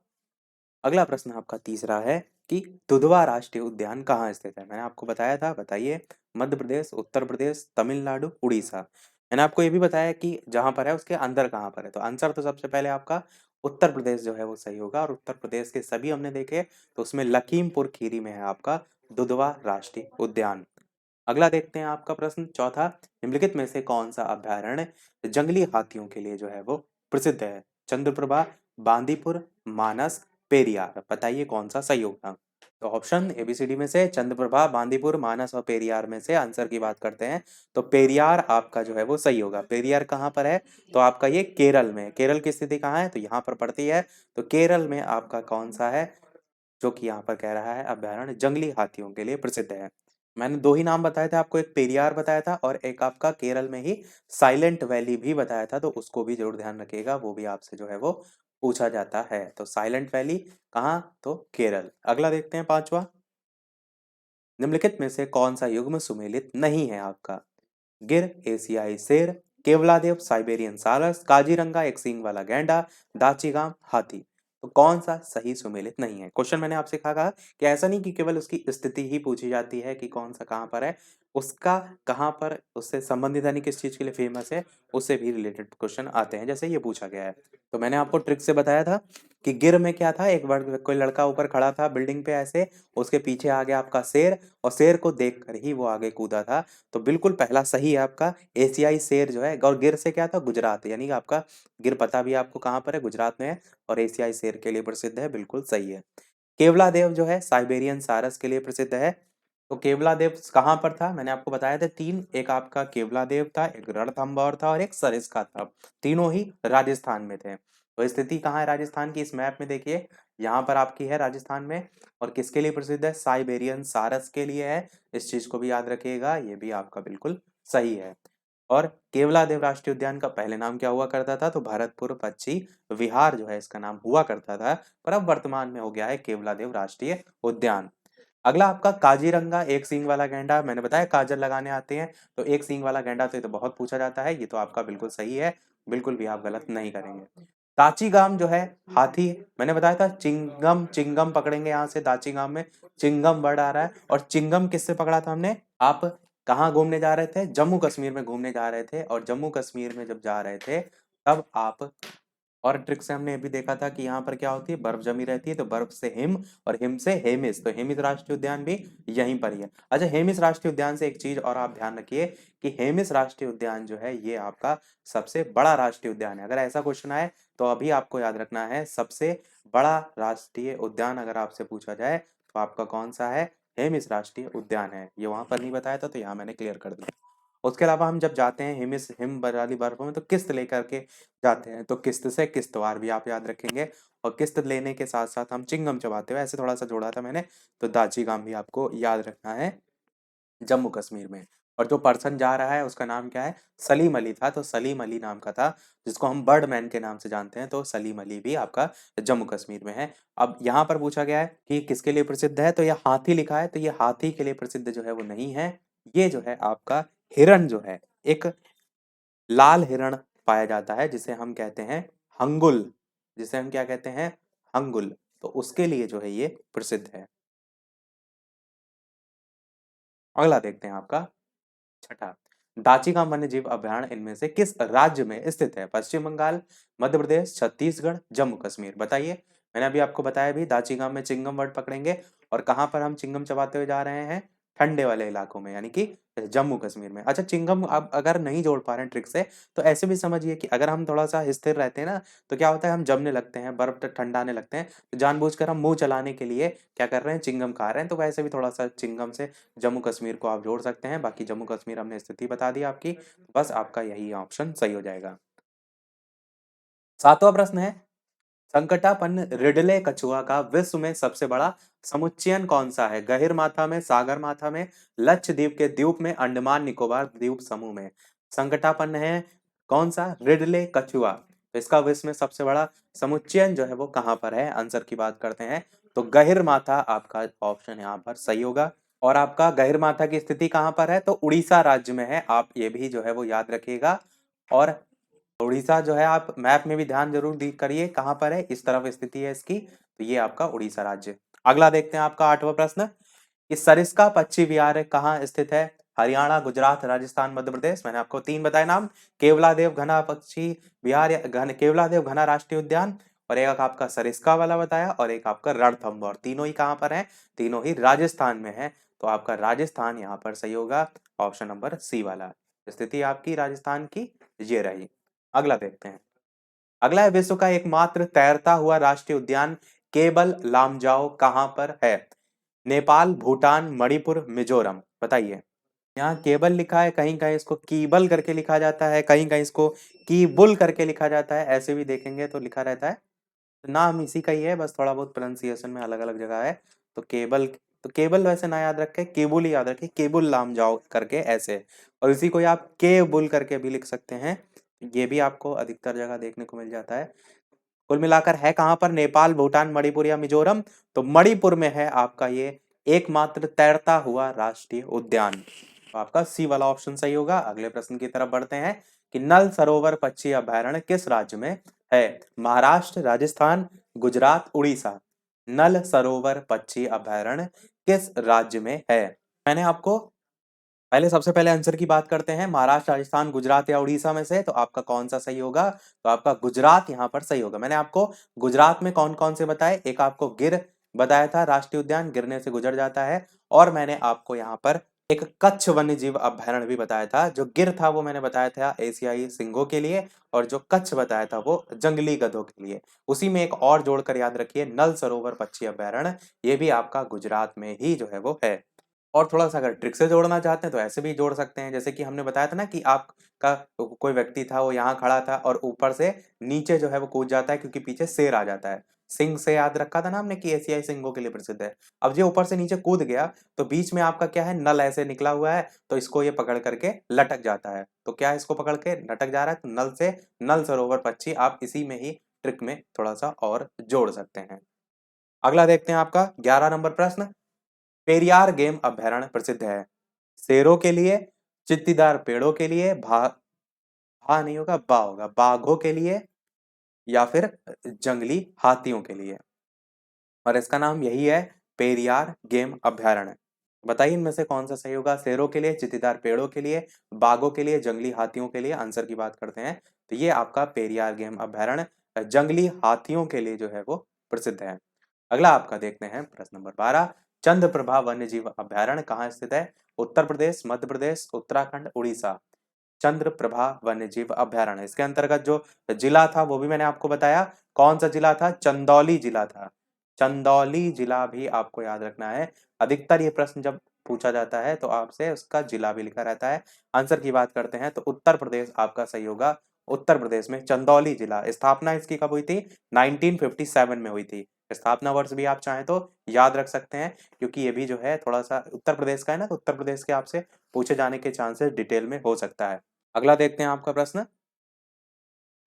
अगला प्रश्न आपका तीसरा है कि दुधवा राष्ट्रीय उद्यान कहाँ स्थित है? मैंने आपको बताया था, बताइए। मध्य प्रदेश, उत्तर प्रदेश, तमिलनाडु, उड़ीसा। मैंने आपको ये भी बताया कि जहां पर है उसके अंदर कहाँ पर है, तो आंसर तो सबसे पहले आपका उत्तर प्रदेश जो है वो सही होगा। और उत्तर प्रदेश के सभी हमने देखे, तो उसमें लखीमपुर खीरी में है आपका दुधवा राष्ट्रीय उद्यान। अगला देखते हैं आपका प्रश्न चौथा, निम्नलिखित में से कौन सा अभयारण्य जंगली हाथियों के लिए जो है वो प्रसिद्ध है? चंद्रप्रभा, बांदीपुर, मानस, पेरियार। बताइए कौन सा सही होगा? तो ऑप्शन एबीसीडी में से चंद्रप्रभा, बांदीपुर, मानस और पेरियार में से आंसर की बात करते हैं तो पेरियार आपका जो है वो सही होगा। पेरियार कहाँ पर है? तो आपका ये केरल में। केरल की स्थिति कहाँ है? तो यहाँ पर पड़ती है। तो केरल में आपका कौन सा है जो कि यहाँ पर कह रहा है अभयारण्य जंगली हाथियों के लिए प्रसिद्ध है? मैंने दो ही नाम बताए थे आपको, एक पेरियार बताया था और एक आपका केरल में ही साइलेंट वैली भी बताया था, तो उसको भी जरूर ध्यान रखिएगा, वो भी आपसे जो है वो पूछा जाता है। तो साइलेंट वैली कहाँ? तो केरल। अगला देखते हैं पांचवा, निम्नलिखित में से कौन सा युग्म सुमेलित नहीं है आपका? गिर, एशियाई शेर, केवलादेव, साइबेरियन सारस, काजीरंगा एक सींग वाला गैंडा, दाचीगाम हाथी। तो कौन सा सही सुमेलित नहीं है? क्वेश्चन मैंने आपसे कहा कि ऐसा नहीं कि केवल उसकी स्थिति ही पूछी जाती है कि कौन सा कहाँ पर है, उसका कहाँ पर उससे संबंधित यानी किस चीज के लिए फेमस है, उससे भी रिलेटेड क्वेश्चन आते हैं, जैसे ये पूछा गया है। तो मैंने आपको ट्रिक से बताया था कि गिर में क्या था, एक बार कोई लड़का ऊपर खड़ा था बिल्डिंग पे ऐसे, उसके पीछे आ गया आपका शेर और शेर को देख कर ही वो आगे कूदा था। तो बिल्कुल पहला सही है आपका, एशियाई शेर जो है। और गिर से क्या था? गुजरात, यानी कि आपका गिर पता भी आपको कहाँ पर है, गुजरात में है, और एशियाई शेर के लिए प्रसिद्ध है, बिल्कुल सही है। केवलादेव जो है साइबेरियन सारस के लिए प्रसिद्ध है। तो केवलादेव कहाँ पर था? मैंने आपको बताया था तीन, एक आपका केवलादेव था, एक रणथंभौर था और एक सरिस्का था। तीनों ही राजस्थान में थे। तो स्थिति कहाँ है राजस्थान की? इस मैप में देखिए, यहाँ पर आपकी है राजस्थान में। और किसके लिए प्रसिद्ध है? साइबेरियन सारस के लिए है। इस चीज को भी याद रखिएगा, ये भी आपका बिल्कुल सही है। और केवलादेव राष्ट्रीय उद्यान का पहले नाम क्या हुआ करता था? तो भरतपुर पक्षी विहार जो है इसका नाम हुआ करता था, पर अब वर्तमान में हो गया है केवलादेव राष्ट्रीय उद्यान। अगला आपका काजीरंगा एक सींग वाला गैंडा, मैंने बताया काजल लगाने आते हैं, तो एक सींग वाला गैंडा तो ये तो बहुत पूछा जाता है, ये तो आपका बिल्कुल सही है, बिल्कुल भी आप गलत नहीं करेंगे। दाचीगाम जो है हाथी, मैंने बताया था चिंगम, चिंगम पकड़ेंगे यहाँ से, दाचीगाम में चिंगम वर्ड आ रहा है। और चिंगम किससे पकड़ा था हमने? आप कहाँ घूमने जा रहे थे? जम्मू कश्मीर में घूमने जा रहे थे, और जम्मू कश्मीर में जब जा रहे थे तब आप, और ट्रिक से हमने ये भी देखा था कि यहाँ पर क्या होती है, बर्फ जमी रहती है, तो बर्फ से हिम और हिम से हेमिस, तो हेमिस राष्ट्रीय उद्यान भी यहीं पर ही है। अच्छा, हेमिस राष्ट्रीय उद्यान से एक चीज और आप ध्यान रखिए कि हेमिस राष्ट्रीय उद्यान जो है ये आपका सबसे बड़ा राष्ट्रीय उद्यान है। अगर ऐसा क्वेश्चन आए तो अभी आपको याद रखना है, सबसे बड़ा राष्ट्रीय उद्यान अगर आपसे पूछा जाए तो आपका कौन सा है? हेमिस राष्ट्रीय उद्यान है। ये वहां पर नहीं बताया था, तो यहाँ मैंने क्लियर कर दिया। उसके अलावा हम जब जाते हैं हिमिस हिम वाली बर्फों में तो किस्त लेकर के जाते हैं, तो किस्त से किश्तवाड़ भी आप याद रखेंगे। और किस्त लेने के साथ साथ हम चिंगम चबाते हुए, ऐसे थोड़ा सा जोड़ा था मैंने, तो दाची गाम भी आपको याद रखना है जम्मू कश्मीर में। और जो पर्सन जा रहा है उसका नाम क्या है? सलीम अली था, तो सलीम अली नाम का था, जिसको हम बर्डमैन के नाम से जानते हैं, तो सलीम अली भी आपका जम्मू कश्मीर में है। अब यहाँ पर पूछा गया है कि किसके लिए प्रसिद्ध है, तो ये हाथी लिखा है, तो ये हाथी के लिए प्रसिद्ध जो है वो नहीं है। ये जो है आपका हिरण जो है, एक लाल हिरण पाया जाता है जिसे हम कहते हैं हंगुल, जिसे हम क्या कहते हैं? हंगुल। तो उसके लिए जो है ये प्रसिद्ध है। अगला देखते हैं आपका छठा, दाचीगाम वन्य जीव अभयारण्य इनमें से किस राज्य में स्थित है? पश्चिम बंगाल, मध्य प्रदेश, छत्तीसगढ़, जम्मू कश्मीर। बताइए। मैंने अभी आपको बताया भी, दाचीगाम में चिंगम वर्ड पकड़ेंगे, और कहाँ पर हम चिंगम चबाते हुए जा रहे हैं? ठंडे वाले इलाकों में, यानी कि जम्मू कश्मीर में। अच्छा, चिंगम आप अगर नहीं जोड़ पा रहे हैं ट्रिक से, तो ऐसे भी समझिए कि अगर हम थोड़ा सा स्थिर रहते हैं ना, तो क्या होता है, हम जमने लगते हैं, बर्फ ठंडाने लगते हैं, तो जानबूझकर हम मुंह चलाने के लिए क्या कर रहे हैं? चिंगम खा रहे हैं। तो वैसे भी थोड़ा सा चिंगम से जम्मू कश्मीर को आप जोड़ सकते हैं। बाकी जम्मू कश्मीर हमने स्थिति बता दी आपकी, बस आपका यही ऑप्शन सही हो जाएगा। सातवां प्रश्न है, संकटापन्न रिडले कछुआ का विश्व में सबसे बड़ा समुच्चयन कौन सा है? गहिरमाथा में, सागरमाथा में, लक्षद्वीप के द्वीप में, अंडमान निकोबार द्वीप समूह में। संकटापन्न है कौन सा? रिडले कछुआ। तो इसका विश्व में सबसे बड़ा समुच्चयन जो है वो कहाँ पर है? आंसर की बात करते हैं तो गहिरमाथा आपका ऑप्शन यहाँ पर सही होगा। और आपका गहिरमाथा की स्थिति कहाँ पर है? तो उड़ीसा राज्य में है। आप ये भी जो है वो याद रखिएगा। और उड़ीसा जो है आप मैप में भी ध्यान जरूर करिए कहाँ पर है, इस तरफ स्थिति है इसकी। तो ये आपका उड़ीसा राज्य। अगला देखते हैं आपका 8वां प्रश्न। इस सरिस्का पक्षी विहार कहाँ स्थित है? हरियाणा, गुजरात, राजस्थान, मध्य प्रदेश। मैंने आपको 3 बताए नाम। केवलादेव घना पक्षी विहार या केवलादेव घना राष्ट्रीय उद्यान, और एक आपका सरिस्का वाला बताया, और एक आपका रणथंभौर। तीनों ही कहाँ पर है? तीनों ही राजस्थान में है। तो आपका राजस्थान यहाँ पर सही होगा, ऑप्शन नंबर सी वाला। स्थिति आपकी राजस्थान की ये रही। अगला देखते हैं। अगला है, विश्व का एकमात्र तैरता हुआ राष्ट्रीय उद्यान केबल लामजाओ कहाँ पर है? नेपाल, भूटान, मणिपुर, मिजोरम। बताइए। यहाँ केबल लिखा है, कहीं कहीं इसको कीबल करके लिखा जाता है, कहीं कहीं इसको कीबुल करके लिखा जाता है, ऐसे भी देखेंगे तो लिखा रहता है। तो नाम इसी का ही है, बस थोड़ा बहुत प्रोनाउंसिएशन में अलग अलग जगह है। तो केबल, तो केबल वैसे ना याद रखे, केबुल ही याद रखे, केबुल लाम जाओ करके ऐसे। और इसी को ही आप केबुल करके भी लिख सकते हैं। ये भी आपको अधिकतर जगह देखने को मिल जाता है। कुल मिलाकर है कहाँ पर? नेपाल, भूटान, मणिपुर या मिजोरम। तो मणिपुर में है आपका ये एकमात्र तैरता हुआ राष्ट्रीय उद्यान। तो आपका सी वाला ऑप्शन सही होगा। अगले प्रश्न की तरफ बढ़ते हैं कि नल सरोवर पक्षी अभयारण्य किस राज्य में है? महाराष्ट्र, राजस्थान, गुजरात, उड़ीसा। नल सरोवर पक्षी अभयारण्य किस राज्य में है? मैंने आपको पहले, सबसे पहले आंसर की बात करते हैं, महाराष्ट्र, राजस्थान, गुजरात या उड़ीसा में से। तो आपका कौन सा सही होगा? तो आपका गुजरात यहाँ पर सही होगा। मैंने आपको गुजरात में कौन कौन से बताए, एक आपको गिर बताया था, राष्ट्रीय उद्यान गिरने से गुजर जाता है। और मैंने आपको यहाँ पर एक कच्छ वन्य जीव अभयारण्य भी बताया था। जो गिर था वो मैंने बताया था एशियाई सिंहों के लिए, और जो कच्छ बताया था वो जंगली गधों के लिए। उसी में एक और जोड़कर याद रखिए, नल सरोवर पक्षी अभयारण्य, ये भी आपका गुजरात में ही जो है वो है। और थोड़ा-सा अगर ट्रिक से जोड़ना चाहते हैं तो ऐसे भी जोड़ सकते हैं, जैसे कि हमने बताया था ना कि आपका कोई व्यक्ति था, वो यहाँ खड़ा था और ऊपर से नीचे जो है वो कूद जाता है क्योंकि पीछे शेर आ जाता है। सिंह से याद रखा था ना हमने कि एशियाई सिंहों के लिए प्रसिद्ध है। अब ये ऊपर से नीचे कूद गया तो बीच में आपका क्या है, नल ऐसे निकला हुआ है, तो इसको ये पकड़ करके लटक जाता है। तो क्या है, इसको पकड़ के लटक जा रहा है, तो नल से नल सरोवर पक्षी, आप इसी में ही ट्रिक में थोड़ा-सा और जोड़ सकते हैं। अगला देखते हैं आपका 11 नंबर प्रश्न। पेरियार गेम अभयारण्य प्रसिद्ध है शेरों के लिए, चित्तीदार पेड़ों के लिए, भा नहीं होगा, बा होगा, बाघों के लिए, या फिर जंगली हाथियों के लिए। और इसका नाम यही है, पेरियार गेम अभयारण्य। बताइए इनमें से कौन सा सही होगा? शेरों के लिए, चित्तीदार पेड़ों के लिए, बाघों के लिए, जंगली हाथियों के लिए। आंसर की बात करते हैं तो ये आपका पेरियार गेम अभयारण्य जंगली हाथियों के लिए जो है वो प्रसिद्ध है। अगला आपका देखते हैं प्रश्न नंबर 12। चंद्रप्रभा वन्य जीव अभयारण्य कहाँ स्थित है? उत्तर प्रदेश, मध्य प्रदेश, उत्तराखंड, उड़ीसा। चंद्रप्रभा वन्य जीव अभयारण्य, इसके अंतर्गत जो जिला था वो भी मैंने आपको बताया। कौन सा जिला था? चंदौली जिला था। चंदौली जिला भी आपको याद रखना है। अधिकतर ये प्रश्न जब पूछा जाता है तो आपसे उसका जिला भी लिखा रहता है। आंसर की बात करते हैं तो उत्तर प्रदेश आपका सही होगा। उत्तर प्रदेश में चंदौली जिला। स्थापना इसकी कब हुई थी? 1957 में हुई थी। स्थापना वर्ष भी आप चाहें तो याद रख सकते हैं, क्योंकि ये भी जो है थोड़ा सा उत्तर प्रदेश का है ना, तो उत्तर प्रदेश के आपसे पूछे जाने के चांसेस डिटेल में हो सकता है। अगला देखते हैं आपका प्रश्न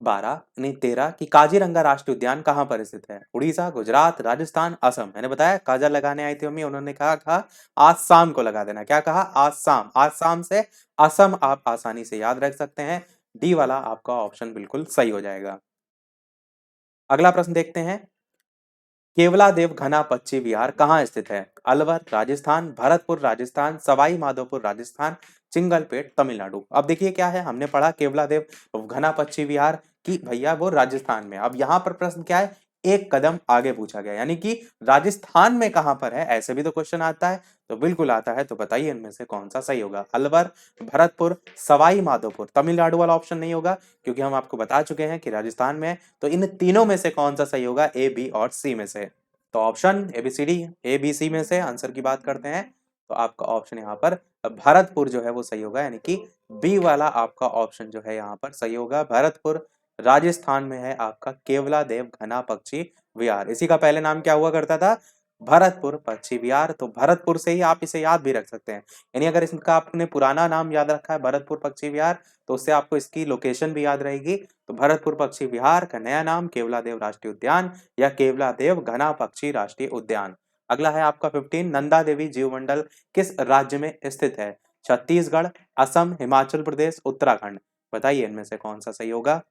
12 नहीं 13 कि काजीरंगा राष्ट्रीय उद्यान कहाँ पर स्थित है? उड़ीसा, गुजरात, राजस्थान, असम। मैंने बताया काजल लगाने आई थी मम्मी, उन्होंने कहा आज शाम को लगा देना। क्या कहा? आज शाम। आज शाम से असम आप आसानी से याद रख सकते हैं। डी वाला आपका ऑप्शन बिल्कुल सही हो जाएगा। अगला प्रश्न देखते हैं, केवलादेव घना पक्षी विहार कहाँ स्थित है? अलवर, राजस्थान, भरतपुर, राजस्थान, सवाई माधोपुर, राजस्थान, चिंगलपेट, तमिलनाडु। अब देखिए क्या है, हमने पढ़ा केवलादेव घना पक्षी विहार की भैया वो राजस्थान में। अब यहाँ पर प्रश्न क्या है, एक कदम आगे पूछा गया, यानी कि राजस्थान में कहाँ पर है, ऐसे भी तो क्वेश्चन आता है। तो बिल्कुल आता है। तो बताइए इनमें से कौन सा सही होगा? अलवर, भरतपुर, सवाई माधोपुर। तमिलनाडु वाला ऑप्शन नहीं होगा, क्योंकि हम आपको बता चुके हैं कि राजस्थान में। तो इन तीनों में से कौन सा सही होगा? ए, बी और सी में से। तो option ABCD, A B C में से आंसर की बात करते हैं तो आपका ऑप्शन यहाँ पर भरतपुर जो है वो सही होगा, यानी कि बी वाला आपका ऑप्शन जो है यहाँ पर सही होगा। भरतपुर राजस्थान में है आपका केवलादेव घना पक्षी विहार। इसी का पहले नाम क्या हुआ करता था? भरतपुर पक्षी विहार। तो भरतपुर से ही आप इसे याद भी रख सकते हैं, यानी अगर इसका आपने पुराना नाम याद रखा है भरतपुर पक्षी विहार, तो उससे आपको इसकी लोकेशन भी याद रहेगी। तो भरतपुर पक्षी विहार का नया नाम केवलादेव राष्ट्रीय उद्यान या केवलादेव घना पक्षी राष्ट्रीय उद्यान। अगला है आपका 15, नंदा देवी जीवमंडल किस राज्य में स्थित है? छत्तीसगढ़, असम, हिमाचल प्रदेश, उत्तराखंड। बताइए इनमें से कौन सा सही होगा।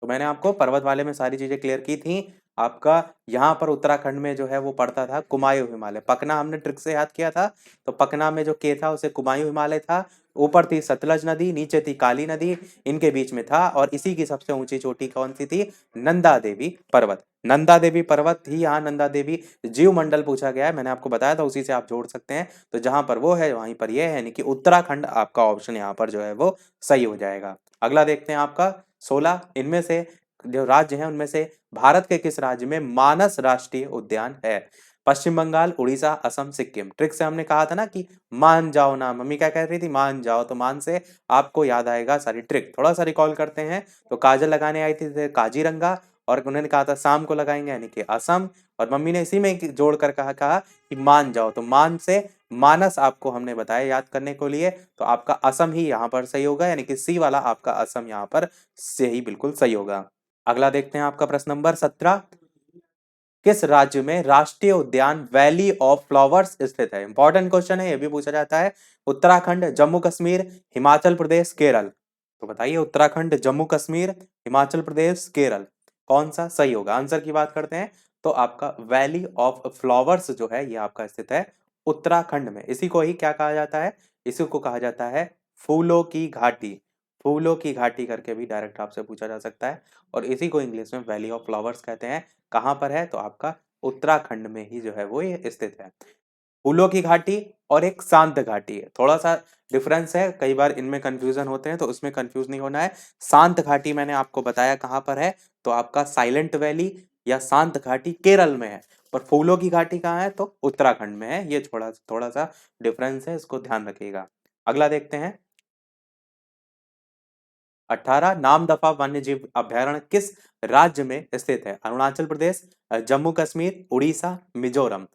तो मैंने आपको पर्वत वाले में सारी चीजें क्लियर की थी। आपका यहाँ पर उत्तराखंड में जो है वो पड़ता था कुमायूं हिमालय। पकना हमने ट्रिक से याद किया था, तो पकना में जो के था उसे कुमायूं हिमालय था। ऊपर थी सतलज नदी, नीचे थी काली नदी, इनके बीच में था। और इसी की सबसे ऊंची चोटी कौन सी थी? नंदा देवी पर्वत। नंदा देवी पर्वत ही यहाँ नंदा देवी जीव मंडल पूछा गया है, मैंने आपको बताया था, उसी से आप जोड़ सकते हैं। तो जहां पर वो है वहीं पर ये है, यानी कि उत्तराखंड आपका ऑप्शन यहाँ पर जो है वो सही हो जाएगा। अगला देखते हैं आपका 16, इनमें से जो राज्य हैं उनमें से भारत के किस राज्य में मानस राष्ट्रीय उद्यान है? पश्चिम बंगाल, उड़ीसा, असम, सिक्किम। ट्रिक से हमने कहा था ना कि मान जाओ ना, मम्मी क्या कह रही थी? मान जाओ। तो मान से आपको याद आएगा सारी ट्रिक। थोड़ा सा रिकॉल करते हैं। तो काजल लगाने आई थी काजीरंगा, और उन्होंने कहा था शाम को लगाएंगे, यानी कि असम। और मम्मी ने इसी में जोड़कर कहा कि मान जाओ। तो मान से मानस आपको हमने बताया याद करने को लिए, तो आपका असम ही यहाँ पर सही होगा, यानी कि सी वाला आपका असम यहाँ पर सही बिल्कुल सही होगा। अगला देखते हैं आपका प्रश्न नंबर 17, किस राज्य में राष्ट्रीय उद्यान वैली ऑफ फ्लावर्स स्थित है? इंपॉर्टेंट क्वेश्चन है, ये भी पूछा जाता है। उत्तराखंड, जम्मू कश्मीर, हिमाचल प्रदेश, केरल। तो बताइए उत्तराखंड, जम्मू कश्मीर, हिमाचल प्रदेश, केरल, कौन सा सही होगा? आंसर की बात करते हैं तो आपका वैली ऑफ फ्लावर्स जो है ये आपका स्थित है उत्तराखंड में। इसी को ही क्या कहा जाता है? इसी को कहा जाता है फूलों की घाटी। फूलों की घाटी करके भी डायरेक्ट आपसे पूछा जा सकता है, और इसी को इंग्लिश में वैली ऑफ फ्लावर्स कहते हैं। कहाँ पर है? तो आपका उत्तराखंड में ही जो है वो ये स्थित है। फूलों की घाटी और एक शांत घाटी है, थोड़ा सा डिफरेंस है, कई बार इनमें कंफ्यूजन होते हैं, तो उसमें कंफ्यूज नहीं होना है। शांत घाटी मैंने आपको बताया कहाँ पर है, तो आपका साइलेंट वैली या शांत घाटी केरल में है। पर फूलों की घाटी कहाँ है? तो उत्तराखंड में है। ये थोड़ा थोड़ा सा डिफरेंस है, इसको ध्यान रखिएगा। अगला देखते हैं 18, नामदफा वन्य जीव अभयारण्य किस राज्य में स्थित है? अरुणाचल प्रदेश, जम्मू कश्मीर, उड़ीसा, मिजोरम।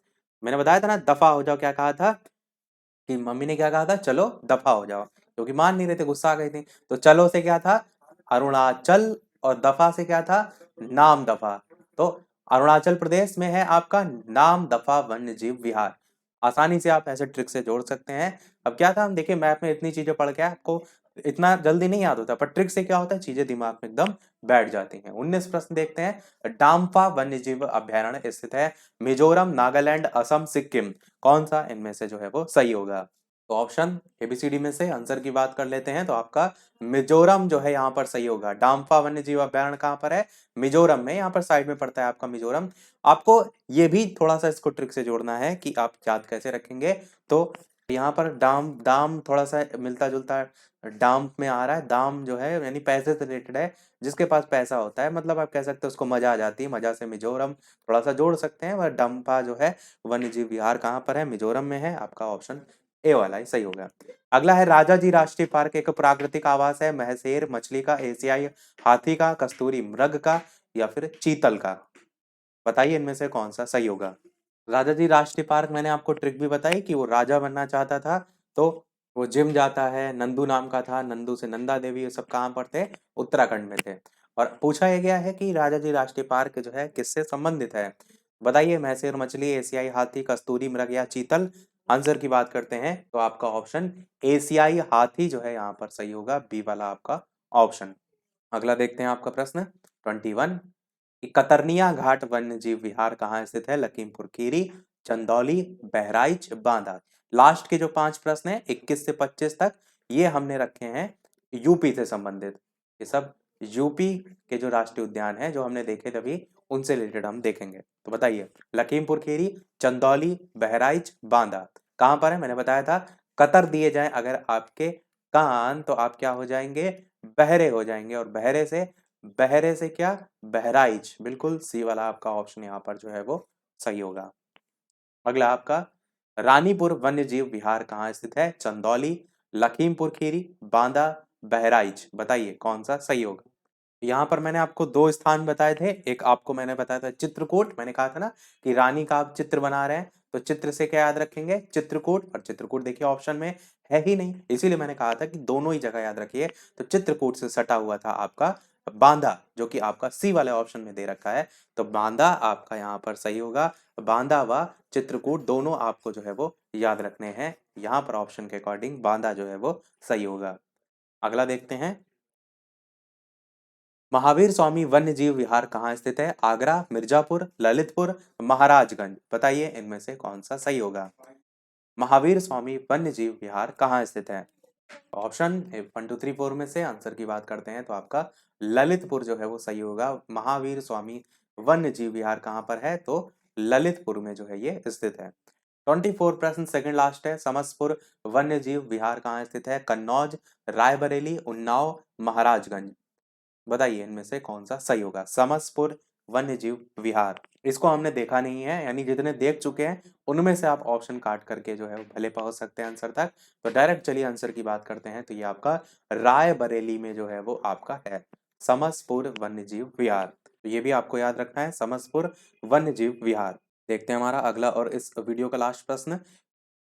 मैंने बताया था ना दफा हो जाओ, क्या कहा था कि मम्मी ने क्या कहा था? चलो दफा हो जाओ, क्योंकि मान नहीं रहे थे, गुस्सा आ गई थी। तो चलो से क्या था? अरुणाचल, और दफा से क्या था? नाम दफा। तो अरुणाचल प्रदेश में है आपका नाम दफा वन्य जीव विहार। आसानी से आप ऐसे ट्रिक से जोड़ सकते हैं। अब क्या था, हम देखिए मैप में इतनी चीजें पढ़ के आपको इतना जल्दी नहीं याद होता, पर ट्रिक से क्या होता है, चीजें दिमाग में एकदम बैठ जाती हैं। 19 प्रश्न देखते हैं। डाम्फा वन्य जीव अभयारण्य स्थित है मिजोरम, नागालैंड, असम, सिक्किम। कौन सा इनमें से जो है वो सही होगा? तो ऑप्शन एबीसीडी में से आंसर की बात कर लेते हैं, तो आपका मिजोरम जो है यहाँ पर सही होगा। डाम्फा वन्य जीव अभयारण्य कहाँ पर है? मिजोरम में, यहाँ पर साइड में पड़ता है आपका मिजोरम। आपको ये भी थोड़ा सा इसको ट्रिक से जोड़ना है कि आप याद कैसे रखेंगे। तो यहाँ पर डाम दाम थोड़ा सा मिलता जुलता डाम में आ रहा है। दाम जो है यानी पैसे से रिलेटेड है, जिसके पास पैसा होता है, मतलब आप कह सकते हैं उसको मजा आ जाती है, मजा से मिजोरम थोड़ा सा जोड़ सकते हैं। वह डम्पा जो है वन्य जीव विहार कहाँ पर है? मिजोरम में है। आपका ऑप्शन ए वाला ही सही होगा। अगला है राजा जी राष्ट्रीय पार्क एक प्राकृतिक आवास है महसेर मछली का, एशियाई हाथी का, कस्तूरी मृग का, या फिर चीतल का। बताइए इनमें से कौन सा सही होगा। राजा जी राष्ट्रीय पार्क मैंने आपको ट्रिक भी बताई कि वो राजा बनना चाहता था, तो वो जिम जाता है, नंदू नाम का था, नंदू से नंदा देवी, ये सब कहाँ पर थे? उत्तराखंड में थे। और पूछा यह गया है कि राजा जी राष्ट्रीय पार्क जो है किससे संबंधित है? बताइए महसेर मछली, एशियाई हाथी, कस्तूरी मृग, या चीतल। आंसर की बात करते हैं तो आपका ऑप्शन एशियाई हाथी जो है यहाँ पर सही होगा, बी वाला आपका ऑप्शन। अगला देखते हैं आपका प्रश्न 21, कि कतरनिया घाट वन्य जीव विहार कहाँ स्थित है? लखीमपुर खीरी, चंदौली, बहराइच, बांदा। लास्ट के जो 5 प्रश्न हैं 21 से 25 तक, ये हमने रखे हैं यूपी से संबंधित। ये सब यूपी के जो राष्ट्रीय उद्यान है जो हमने देखे थे अभी, उनसे रिलेटेड हम देखेंगे। तो बताइए लखीमपुर खीरी, चंदौली, बहराइच, बांदा कहाँ पर है? मैंने बताया था कतर दिए जाए अगर आपके कान, तो आप क्या हो जाएंगे? बहरे हो जाएंगे। और बहरे से क्या? बहराइच। बिल्कुल सी वाला आपका ऑप्शन यहाँ पर जो है वो सही होगा। अगला आपका रानीपुर वन्य जीव विहार कहाँ स्थित है? चंदौली, लखीमपुर खीरी, बांदा, बहराइच। बताइए कौन सा सही होगा। यहाँ पर मैंने आपको 2 स्थान बताए थे। एक आपको मैंने बताया था चित्रकूट, मैंने कहा था ना कि रानी का आप चित्र बना रहे हैं, तो चित्र से क्या याद रखेंगे? चित्रकूट। और चित्रकूट देखिए ऑप्शन में है ही नहीं, इसीलिए मैंने कहा था कि दोनों ही जगह याद रखिए। तो चित्रकूट से सटा हुआ था आपका बांदा, जो कि आपका सी वाले ऑप्शन में दे रखा है। तो बांदा आपका यहाँ पर सही होगा। बांदा व चित्रकूट दोनों आपको जो है वो याद रखने हैं। यहाँ पर ऑप्शन के अकॉर्डिंग बांदा जो है वो सही होगा। अगला देखते हैं। महावीर स्वामी वन्य जीव विहार कहाँ स्थित है? आगरा, मिर्जापुर, ललितपुर, महाराजगंज। बताइए इनमें से कौन सा सही होगा? महावीर स्वामी वन्य जीव विहार कहाँ स्थित है? ऑप्शन 1 2 3 4 में से आंसर की बात करते हैं तो आपका ललितपुर जो है वो सही होगा। महावीर स्वामी वन्य जीव विहार कहाँ पर है? तो ललितपुर में जो है ये स्थित है। 24 प्रश्न सेकंड लास्ट है। समसपुर वन्य जीव विहार कहाँ स्थित है? कन्नौज, रायबरेली, उन्नाव, महाराजगंज। बताइए इनमें से कौन सा सही होगा? समसपुर वन्य जीव विहार। इसको हमने देखा नहीं है, यानी जितने देख चुके हैं उनमें से आप ऑप्शन काट करके जो है वो भले पहुंच सकते हैं आंसर तक। तो डायरेक्ट चलिए आंसर की बात करते हैं। तो ये आपका रायबरेली में जो है वो आपका है समसपुर वन्य जीव विहार। तो ये भी आपको याद रखना है, समसपुर वन्य जीव विहार। देखते हैं हमारा अगला और इस वीडियो का लास्ट प्रश्न।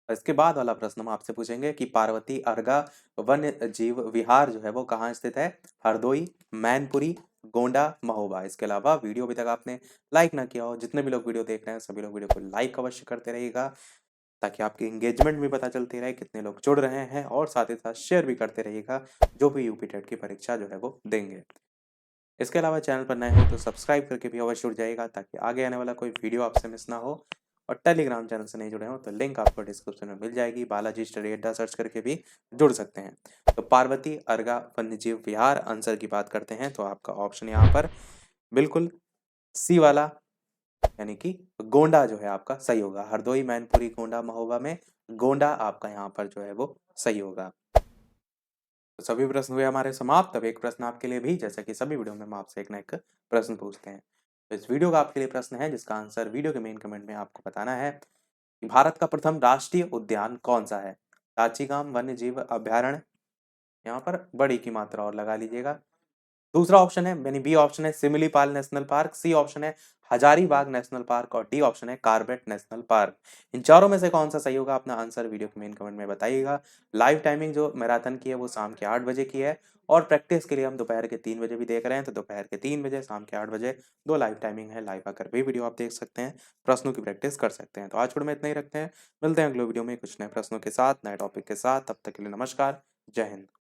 इसके बाद वाला प्रश्न हम आपसे पूछेंगे कि पार्वती अर्गा वन्य जीव विहार जो है वो कहाँ स्थित है? हरदोई, मैनपुरी, गोंडा, महोबा। इसके अलावा वीडियो अभी तक आपने लाइक ना किया हो, जितने भी लोग वीडियो देख रहे हैं सभी लोग वीडियो को लाइक अवश्य करते रहिएगा, ताकि आपकी एंगेजमेंट भी पता चलती रहे कितने लोग जुड़ रहे हैं, और साथ ही साथ शेयर भी करते रहिएगा जो भी यूपी टेट की परीक्षा जो है वो देंगे। इसके अलावा चैनल पर नए हो तो सब्सक्राइब करके भी अवश्य जुड़ जाइएगा, ताकि आगे आने वाला कोई वीडियो आपसे मिस ना हो। और टेलीग्राम चैनल से नहीं जुड़े हो तो लिंक आपको डिस्क्रिप्शन में मिल जाएगी, बालाजी स्टडी अड्डा सर्च करके भी जुड़ सकते हैं। तो पार्वती अर्गा वन्यजीव विहार आंसर की बात करते हैं तो आपका ऑप्शन यहाँ पर बिल्कुल सी वाला, यानी कि गोंडा जो है आपका सही होगा। हरदोई, मैनपुरी, गोंडा, महोबा में गोंडा आपका यहाँ पर जो है वो सही होगा। तो सभी प्रश्न हुए हमारे समाप्त। अब एक प्रश्न आपके लिए भी, जैसा कि सभी वीडियो में हम आपसे एक ना एक प्रश्न पूछते हैं। तो इस वीडियो का आपके लिए प्रश्न है जिसका आंसर वीडियो के मेन कमेंट में आपको बताना है कि भारत का प्रथम राष्ट्रीय उद्यान कौन सा है? दाचीगाम वन्य जीव अभ्यारण्य, यहाँ पर बड़ी की मात्रा और लगा लीजिएगा। दूसरा ऑप्शन है, यानी बी ऑप्शन है Similipal national park, C option है हजारीबाग नेशनल पार्क, और डी ऑप्शन है कार्बेट नेशनल पार्क। इन चारों में से कौन सा सही होगा? अपना आंसर वीडियो के मेन कमेंट में बताइएगा। लाइव टाइमिंग जो मैराथन की है वो शाम के 8 बजे की है, और प्रैक्टिस के लिए हम दोपहर के 3 बजे भी देख रहे हैं। तो दोपहर के 3 बजे, शाम के 8 बजे, दो लाइव टाइमिंग है। लाइव आकर भी वीडियो आप देख सकते हैं, प्रश्नों की प्रैक्टिस कर सकते हैं। तो आज वीडियो में इतना ही रखते हैं, मिलते हैं अगले वीडियो में कुछ नए प्रश्नों के साथ, नए टॉपिक के साथ। तब तक के लिए नमस्कार, जय हिंद।